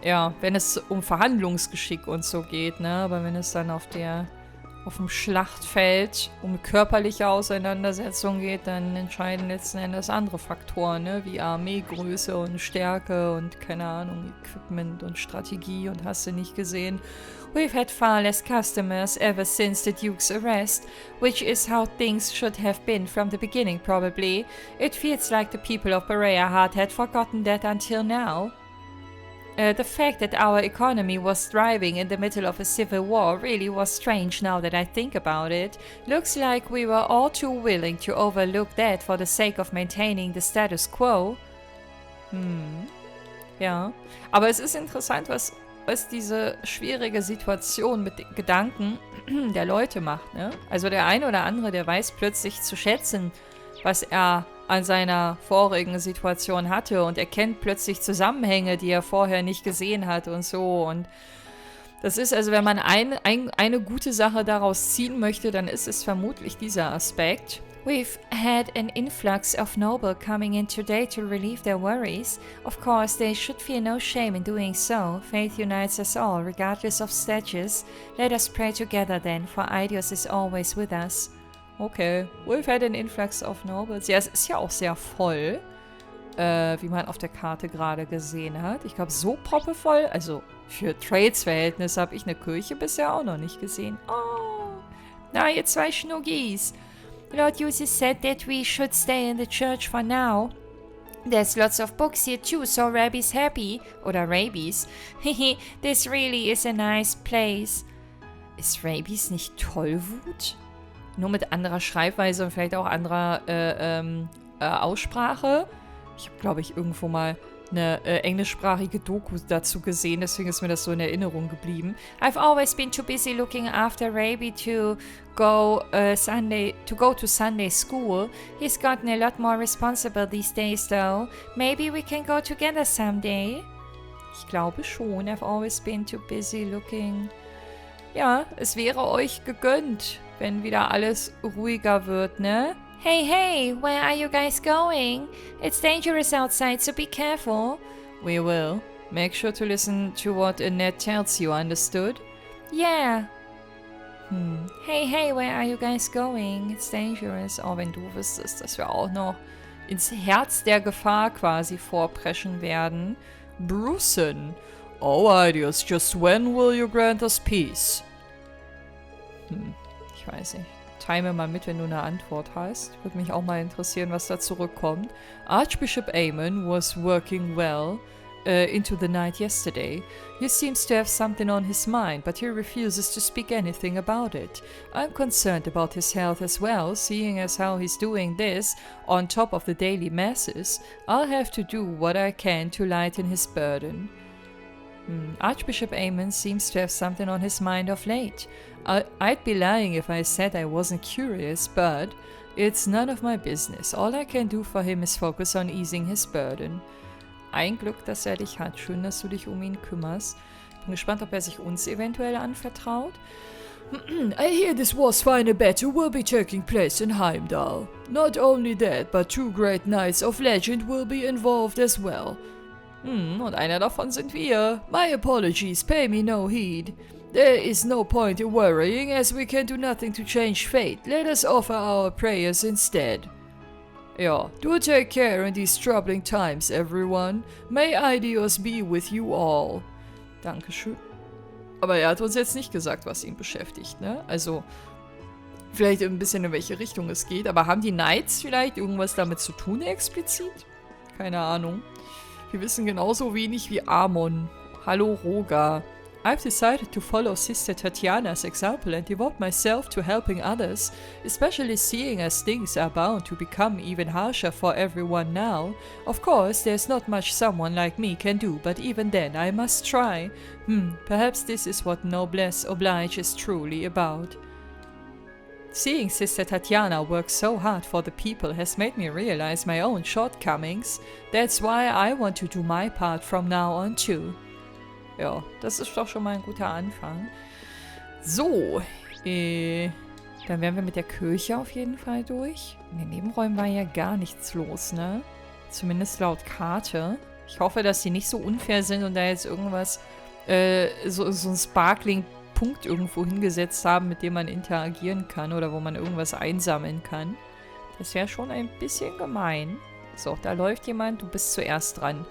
ja, wenn es um Verhandlungsgeschick und so geht, ne? Aber wenn es dann auf dem Schlachtfeld um körperliche Auseinandersetzung geht, dann entscheiden letzten Endes andere Faktoren, ne? Wie Armeegröße und Stärke und, keine Ahnung, Equipment und Strategie und hast du nicht gesehen. We've had far less customers ever since the Duke's arrest, which is how things should have been from the beginning probably. It feels like the people of Berea had forgotten that until now. The fact that our economy was thriving in the middle of a civil war really was strange now that I think about it. Looks like we were all too willing to overlook that for the sake of maintaining the status quo. Ja, aber es ist interessant, was diese schwierige Situation mit den Gedanken der Leute macht, ne? Also der eine oder andere, der weiß plötzlich zu schätzen, was er an seiner vorigen Situation hatte und erkennt plötzlich Zusammenhänge, die er vorher nicht gesehen hat und so. Und das ist also, wenn man eine gute Sache daraus ziehen möchte, dann ist es vermutlich dieser Aspekt. We've had an influx of noble coming in today to relieve their worries. Of course, they should feel no shame in doing so. Faith unites us all, regardless of status. Let us pray together then, for Eidos is always with us. Okay, we've had an influx of nobles. Ja, es ist ja auch sehr voll, wie man auf der Karte gerade gesehen hat. Ich glaube, so proppevoll, also für Trades-Verhältnisse habe ich eine Kirche bisher auch noch nicht gesehen. Oh, na, ihr zwei Schnuggis. Lord Eustace said that we should stay in the church for now. There's lots of books here too, so Rabbi's happy. Oder Rabies. Hehe, this really is a nice place. Ist Rabies nicht Tollwut? Nur mit anderer Schreibweise und vielleicht auch anderer Aussprache. Ich habe, glaube ich, irgendwo mal eine englischsprachige Doku dazu gesehen, deswegen ist mir das so in Erinnerung geblieben. I've always been too busy looking after Rabi to go to Sunday school. He's gotten a lot more responsible these days though. Maybe we can go together someday. Ich glaube schon. I've always been too busy looking. Ja, es wäre euch gegönnt, wenn wieder alles ruhiger wird, ne? Hey, hey, where are you guys going? It's dangerous outside, so be careful. We will. Make sure to listen to what Annette tells you, understood? Yeah. Hey, hey, where are you guys going? It's dangerous. Oh, wenn du wüsstest, dass wir auch noch ins Herz der Gefahr quasi vorpreschen werden. Brucen. Oh, Eidos, just when will you grant us peace? Ich weiß nicht. Time mal mit, wenn du eine Antwort hast. Würde mich auch mal interessieren, was da zurückkommt. Archbishop Aemon was working well into the night yesterday. He seems to have something on his mind, but he refuses to speak anything about it. I'm concerned about his health as well, seeing as how he's doing this on top of the daily masses. I'll have to do what I can to lighten his burden. Archbishop Aemon seems to have something on his mind of late. I'd be lying if I said I wasn't curious, but it's none of my business. All I can do for him is focus on easing his burden. Ein Glück, dass er dich hat. Schön, dass du dich um ihn kümmerst. Bin gespannt, ob er sich uns eventuell anvertraut. I hear this war's final battle will be taking place in Heimdall. Not only that, but 2 great knights of legend will be involved as well. Und einer davon sind wir. My apologies, pay me no heed. There is no point in worrying, as we can do nothing to change fate. Let us offer our prayers instead. Ja, do take care in these troubling times, everyone. May Eidos be with you all. Dankeschön. Aber er hat uns jetzt nicht gesagt, was ihn beschäftigt, ne? Also, vielleicht ein bisschen in welche Richtung es geht, aber haben die Knights vielleicht irgendwas damit zu tun, explizit? Keine Ahnung. Wir wissen genauso wenig wie Amon. Hallo Roga. I've decided to follow Sister Tatiana's example and devote myself to helping others, especially seeing as things are bound to become even harsher for everyone now. Of course, there's not much someone like me can do, but even then I must try. Perhaps this is what noblesse oblige is truly about. Seeing Sister Tatiana work so hard for the people has made me realize my own shortcomings. That's why I want to do my part from now on too. Ja, das ist doch schon mal ein guter Anfang. So, dann wären wir mit der Kirche auf jeden Fall durch. In den Nebenräumen war ja gar nichts los, ne? Zumindest laut Karte. Ich hoffe, dass die nicht so unfair sind und da jetzt irgendwas, so ein Sparkling-Punkt irgendwo hingesetzt haben, mit dem man interagieren kann oder wo man irgendwas einsammeln kann. Das wäre schon ein bisschen gemein. So, da läuft jemand, du bist zuerst dran.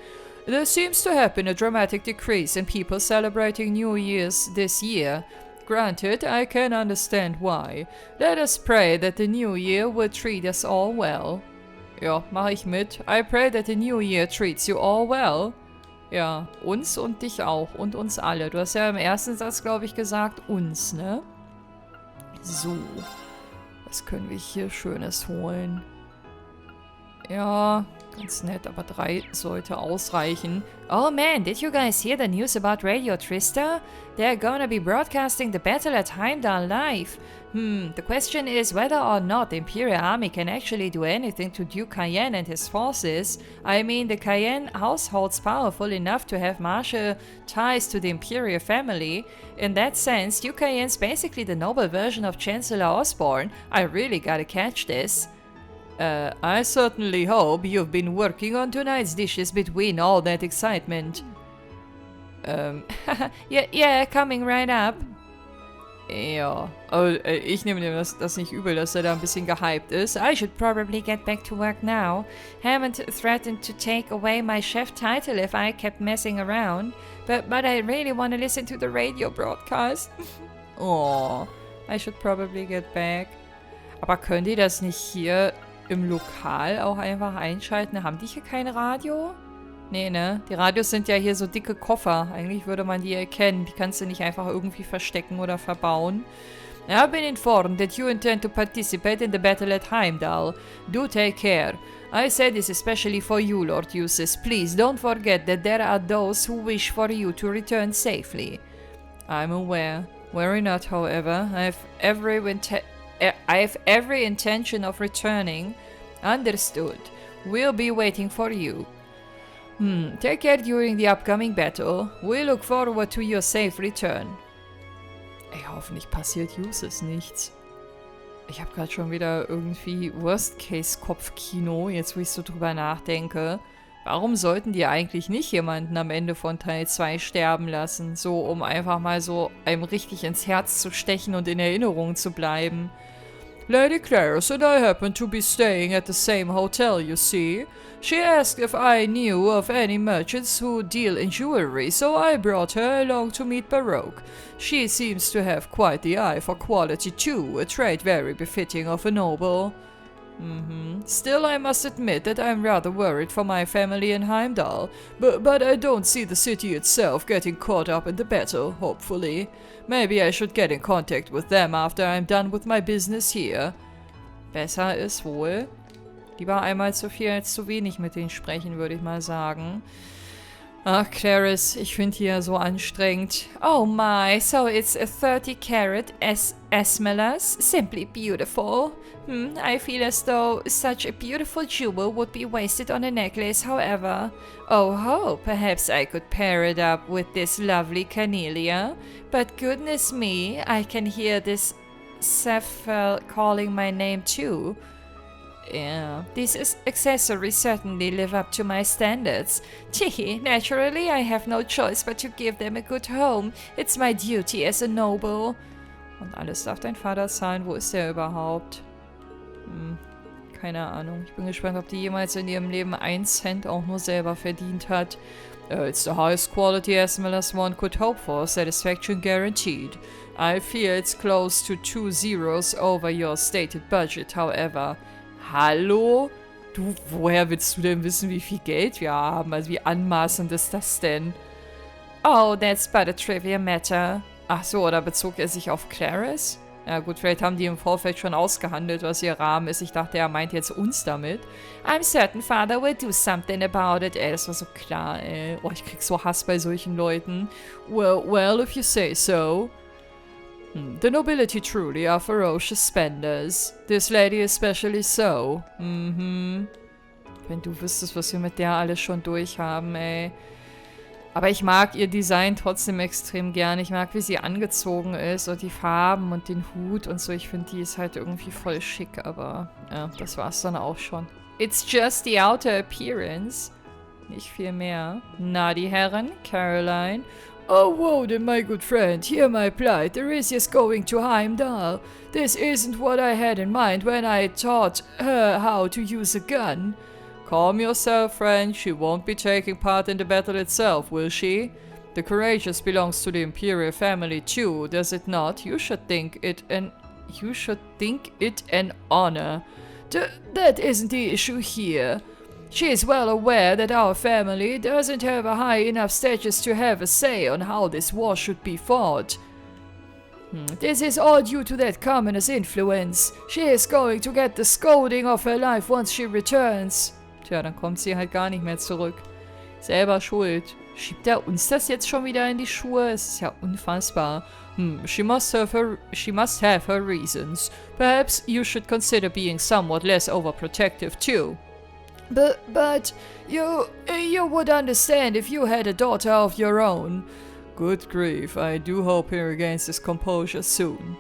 There seems to have been a dramatic decrease in people celebrating New Year's this year. Granted, I can understand why. Let us pray that the new year will treat us all well. Ja, mache ich mit. I pray that the new year treats you all well. Ja, uns und dich auch. Und uns alle. Du hast ja im ersten Satz, glaube ich, gesagt, uns, ne? So. Was können wir hier Schönes holen? Ja, ganz nett, aber 3 sollte ausreichen. Oh man, did you guys hear the news about Radio Trista? They're gonna be broadcasting the battle at Heimdall live. The question is whether or not the Imperial Army can actually do anything to Duke Cayenne and his forces. I mean, the Cayenne household's powerful enough to have martial ties to the Imperial family. In that sense, Duke Cayenne's basically the noble version of Chancellor Osborne. I really gotta catch this. I certainly hope you've been working on tonight's dishes between all that excitement. Yeah, coming right up. Ja, aber ich nehme dir das nicht übel, dass er da ein bisschen gehypt ist. I should probably get back to work now. Hammond threatened to take away my chef title if I kept messing around. But I really want to listen to the radio broadcast. Oh, I should probably get back. Aber können die das nicht hier im Lokal auch einfach einschalten? Haben die hier kein Radio? Nee, ne? Die Radios sind ja hier so dicke Koffer. Eigentlich würde man die erkennen. Die kannst du nicht einfach irgendwie verstecken oder verbauen. I've been informed that you intend to participate in the battle at Heimdall. Do take care. I say this especially for you, Lord Eustace. Please don't forget that there are those who wish for you to return safely. I'm aware. Worry not, however. I have every intention of returning. Understood. We'll be waiting for you. Take care during the upcoming battle. We look forward to your safe return. Ey, hoffentlich passiert Eustace nichts. Ich habe gerade schon wieder irgendwie Worst-Case-Kopfkino, jetzt wo ich so drüber nachdenke. Warum sollten die eigentlich nicht jemanden am Ende von Teil 2 sterben lassen? So, um einfach mal so einem richtig ins Herz zu stechen und in Erinnerung zu bleiben. Lady Claris and I happen to be staying at the same hotel, you see. She asked if I knew of any merchants who deal in jewelry, so I brought her along to meet Baroque. She seems to have quite the eye for quality too, a trait very befitting of a noble. Still, I must admit that I'm rather worried for my family in Heimdall, but I don't see the city itself getting caught up in the battle, hopefully. Maybe I should get in contact with them after I'm done with my business here. Besser ist wohl. Lieber einmal zu viel als zu wenig mit denen sprechen, würde ich mal sagen. Ach, Clarice, ich finde die ja so anstrengend. Oh my, so it's a 30-carat Esmeraldas? Simply beautiful. I feel as though such a beautiful jewel would be wasted on a necklace, however. Oh ho, perhaps I could pair it up with this lovely carnelia. But goodness me, I can hear this Sapphire calling my name too. Yeah, these accessories certainly live up to my standards. Tee, naturally I have no choice but to give them a good home. It's my duty as a noble. Und alles darf dein Vater zahlen. Wo ist der überhaupt? Keine Ahnung. Ich bin gespannt, ob die jemals in ihrem Leben 1 Cent auch nur selber verdient hat. It's the highest quality as one could hope for, satisfaction guaranteed. I fear it's close to 2 zeros over your stated budget, however. Hallo? Du, woher willst du denn wissen, wie viel Geld wir haben? Also wie anmaßend ist das denn? Oh, that's but a trivial matter. Ach so, oder bezog er sich auf Clarice? Ja gut, vielleicht haben die im Vorfeld schon ausgehandelt, was ihr Rahmen ist. Ich dachte, er meint jetzt uns damit. I'm certain father will do something about it. Ey, das war so klar, ey. Oh, ich krieg so Hass bei solchen Leuten. Well, if you say so. The nobility truly are ferocious spenders. This lady especially so. Wenn du wüsstest, was wir mit der alles schon durchhaben, ey. Aber ich mag ihr Design trotzdem extrem gern. Ich mag, wie sie angezogen ist und die Farben und den Hut und so. Ich finde, die ist halt irgendwie voll schick, aber ja, das war's dann auch schon. It's just the outer appearance. Nicht viel mehr. Na, die Herren, Caroline. Oh, Woden, my good friend, hear my plight. Theresia going to Heimdall. This isn't what I had in mind when I taught her how to use a gun. Calm yourself, friend. She won't be taking part in the battle itself, will she? The courageous belongs to the Imperial family too, does it not? You should think it an honor. That isn't the issue here. She is well aware that our family doesn't have a high enough status to have a say on how this war should be fought. This is all due to that commoner's influence. She is going to get the scolding of her life once she returns. Tja, dann kommt sie halt gar nicht mehr zurück. Selber schuld. Schiebt er uns das jetzt schon wieder in die Schuhe? Es ist ja unfassbar. She must have her reasons. Perhaps you should consider being somewhat less overprotective too. But you would understand if you had a daughter of your own. Good grief, I do hope he regains his composure soon.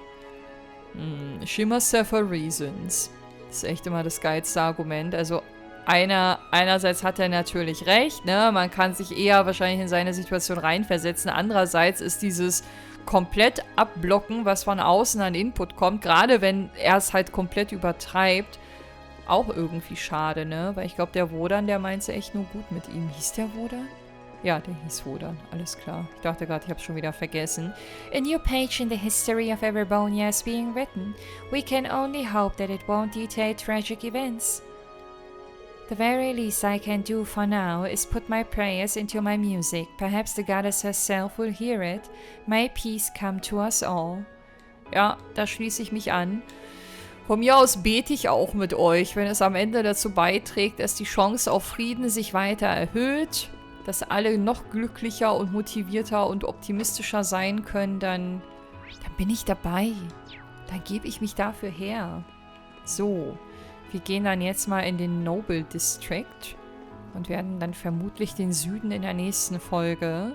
She must have her reasons. Das ist echt immer das geilste Argument. Also einerseits hat er natürlich recht, ne? Man kann sich eher wahrscheinlich in seine Situation reinversetzen. Andererseits ist dieses komplett abblocken, was von außen an Input kommt, gerade wenn er es halt komplett übertreibt, auch irgendwie schade, ne? Weil ich glaube, der Wodan, der meint es echt nur gut mit ihm. Hieß der Wodan? Ja, der hieß Wodan. Alles klar. Ich dachte gerade, ich habe es schon wieder vergessen. A new page in the history of Everbonia is being written. We can only hope that it won't detail tragic events. The very least I can do for now is put my prayers into my music. Perhaps the goddess herself will hear it. May peace come to us all. Ja, da schließe ich mich an. Von mir aus bete ich auch mit euch, wenn es am Ende dazu beiträgt, dass die Chance auf Frieden sich weiter erhöht, dass alle noch glücklicher und motivierter und optimistischer sein können, dann bin ich dabei. Dann gebe ich mich dafür her. So, wir gehen dann jetzt mal in den Noble District und werden dann vermutlich den Süden in der nächsten Folge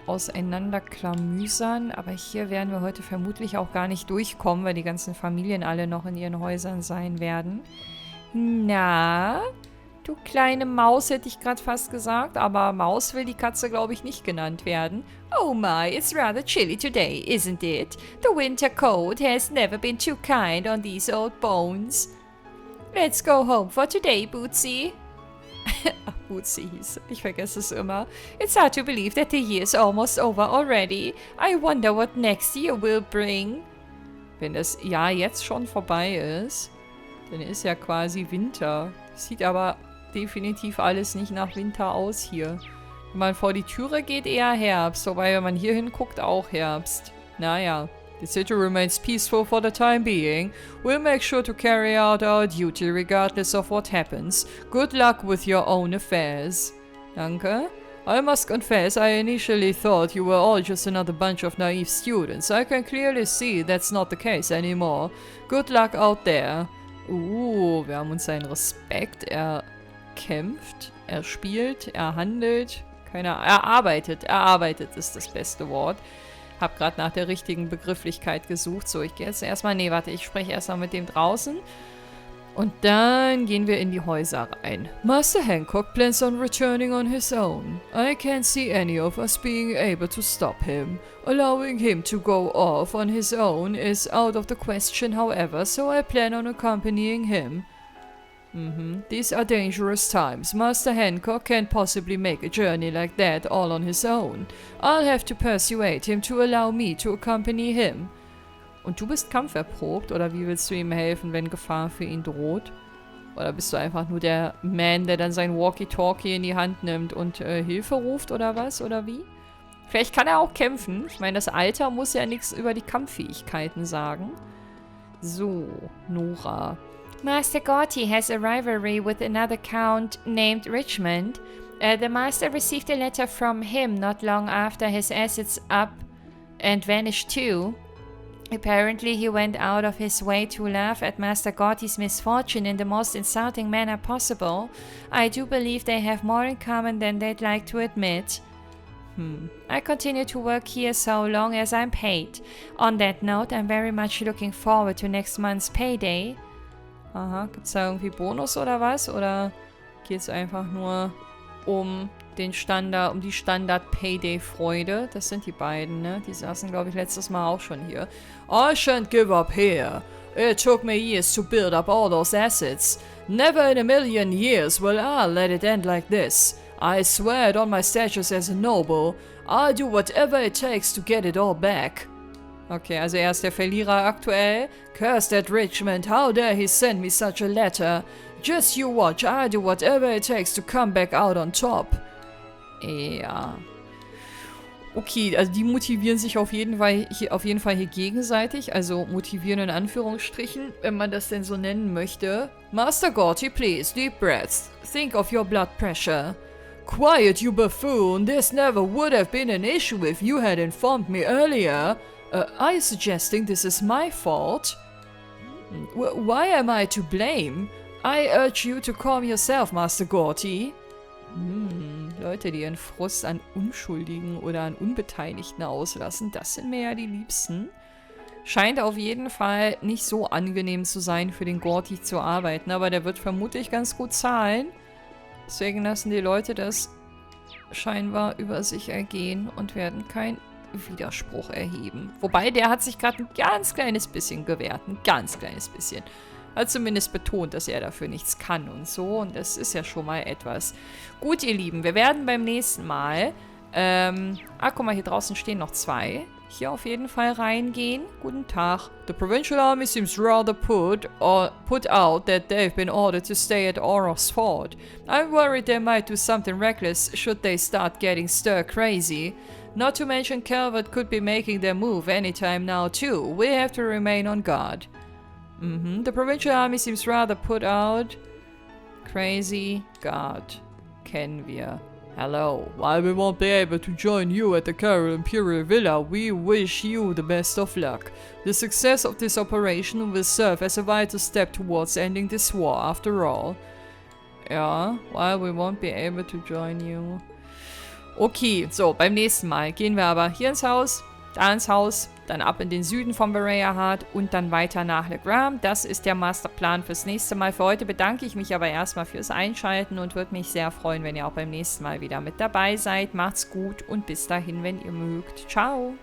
auseinanderklamüsern. Aber hier werden wir heute vermutlich auch gar nicht durchkommen, weil die ganzen Familien alle noch in ihren Häusern sein werden. Na, du kleine Maus, hätte ich gerade fast gesagt, aber Maus will die Katze, glaube ich, nicht genannt werden. Oh my, it's rather chilly today, isn't it? The winter cold has never been too kind on these old bones. Let's go home for today, Bootsy. Ach, Bootsy hieß. Ich vergesse es immer. It's hard to believe that the year's almost over already. I wonder what next year will bring. Wenn das Jahr jetzt schon vorbei ist, dann ist ja quasi Winter. Sieht aber definitiv alles nicht nach Winter aus hier. Wenn man vor die Türe geht, eher Herbst. Wobei, wenn man hier hinguckt, auch Herbst. Naja. The city remains peaceful for the time being. We'll make sure to carry out our duty regardless of what happens. Good luck with your own affairs. Danke. I must confess, I initially thought you were all just another bunch of naive students. I can clearly see that's not the case anymore. Good luck out there. Wir haben uns seinen Respekt. Er kämpft, er spielt, er handelt. Er arbeitet. Er arbeitet ist das beste Wort. Hab gerade nach der richtigen Begrifflichkeit gesucht. So, ich gehe jetzt erstmal... Nee, warte, ich spreche erstmal mit dem draußen. Und dann gehen wir in die Häuser rein. Master Hancock plans on returning on his own. I can't see any of us being able to stop him. Allowing him to go off on his own is out of the question, however, so I plan on accompanying him. These are dangerous times. Master Hancock can't possibly make a journey like that all on his own. I'll have to persuade him to allow me to accompany him. Und du bist kampferprobt, oder wie willst du ihm helfen, wenn Gefahr für ihn droht? Oder bist du einfach nur der Man, der dann sein Walkie-Talkie in die Hand nimmt und Hilfe ruft, oder was? Oder wie? Vielleicht kann er auch kämpfen. Ich meine, das Alter muss ja nichts über die Kampffähigkeiten sagen. So, Nora. Master Gotti has a rivalry with another count named Richmond. The master received a letter from him not long after his assets up and vanished too. Apparently he went out of his way to laugh at Master Gotti's misfortune in the most insulting manner possible. I do believe they have more in common than they'd like to admit. I continue to work here so long as I'm paid. On that note, I'm very much looking forward to next month's payday. Aha, gibt's da irgendwie Bonus oder was? Oder geht's einfach nur um die Standard-Payday-Freude? Das sind die beiden, ne? Die saßen, glaube ich, letztes Mal auch schon hier. I shan't give up here. It took me years to build up all those assets. Never in a million years will I let it end like this. I swear it on my status as a noble. I'll do whatever it takes to get it all back. Okay, also er ist der Verlierer aktuell. Curse that Richmond, how dare he send me such a letter? Just you watch, I'll do whatever it takes to come back out on top. Ja. Okay, also die motivieren sich auf jeden Fall hier gegenseitig. Also motivieren in Anführungsstrichen, wenn man das denn so nennen möchte. Master Gorty, please, deep breaths. Think of your blood pressure. Quiet, you buffoon. This never would have been an issue if you had informed me earlier. Are you suggesting this is my fault? Why am I to blame? I urge you to calm yourself, Master Gorty. Leute, die ihren Frust an Unschuldigen oder an Unbeteiligten auslassen, das sind mir ja die Liebsten. Scheint auf jeden Fall nicht so angenehm zu sein, für den Gorty zu arbeiten, aber der wird vermutlich ganz gut zahlen. Deswegen lassen die Leute das scheinbar über sich ergehen und werden keinen Widerspruch erheben. Wobei, der hat sich gerade ein ganz kleines bisschen gewehrt. Ein ganz kleines bisschen. Hat zumindest betont, dass er dafür nichts kann und so. Und das ist ja schon mal etwas. Gut, ihr Lieben, wir werden beim nächsten Mal... guck mal, hier draußen stehen noch 2. Hier auf jeden Fall reingehen. Guten Tag. The provincial army seems rather put out that they've been ordered to stay at Orof's fort. I'm worried they might do something reckless should they start getting stir crazy. Not to mention Calvert could be making their move anytime now too. We have to remain on guard. The provincial army seems rather put out. Crazy. Guard. Kennen wir. Hello. While we won't be able to join you at the Carol Imperial Villa, we wish you the best of luck. The success of this operation will serve as a vital step towards ending this war, after all. Ja, while we won't be able to join you. Okay, so, beim nächsten Mal gehen wir aber hier ins Haus, da ins Haus, dann ab in den Süden von Berea und dann weiter nach Le Gram. Das ist der Masterplan fürs nächste Mal. Für heute bedanke ich mich aber erstmal fürs Einschalten und würde mich sehr freuen, wenn ihr auch beim nächsten Mal wieder mit dabei seid. Macht's gut und bis dahin, wenn ihr mögt. Ciao!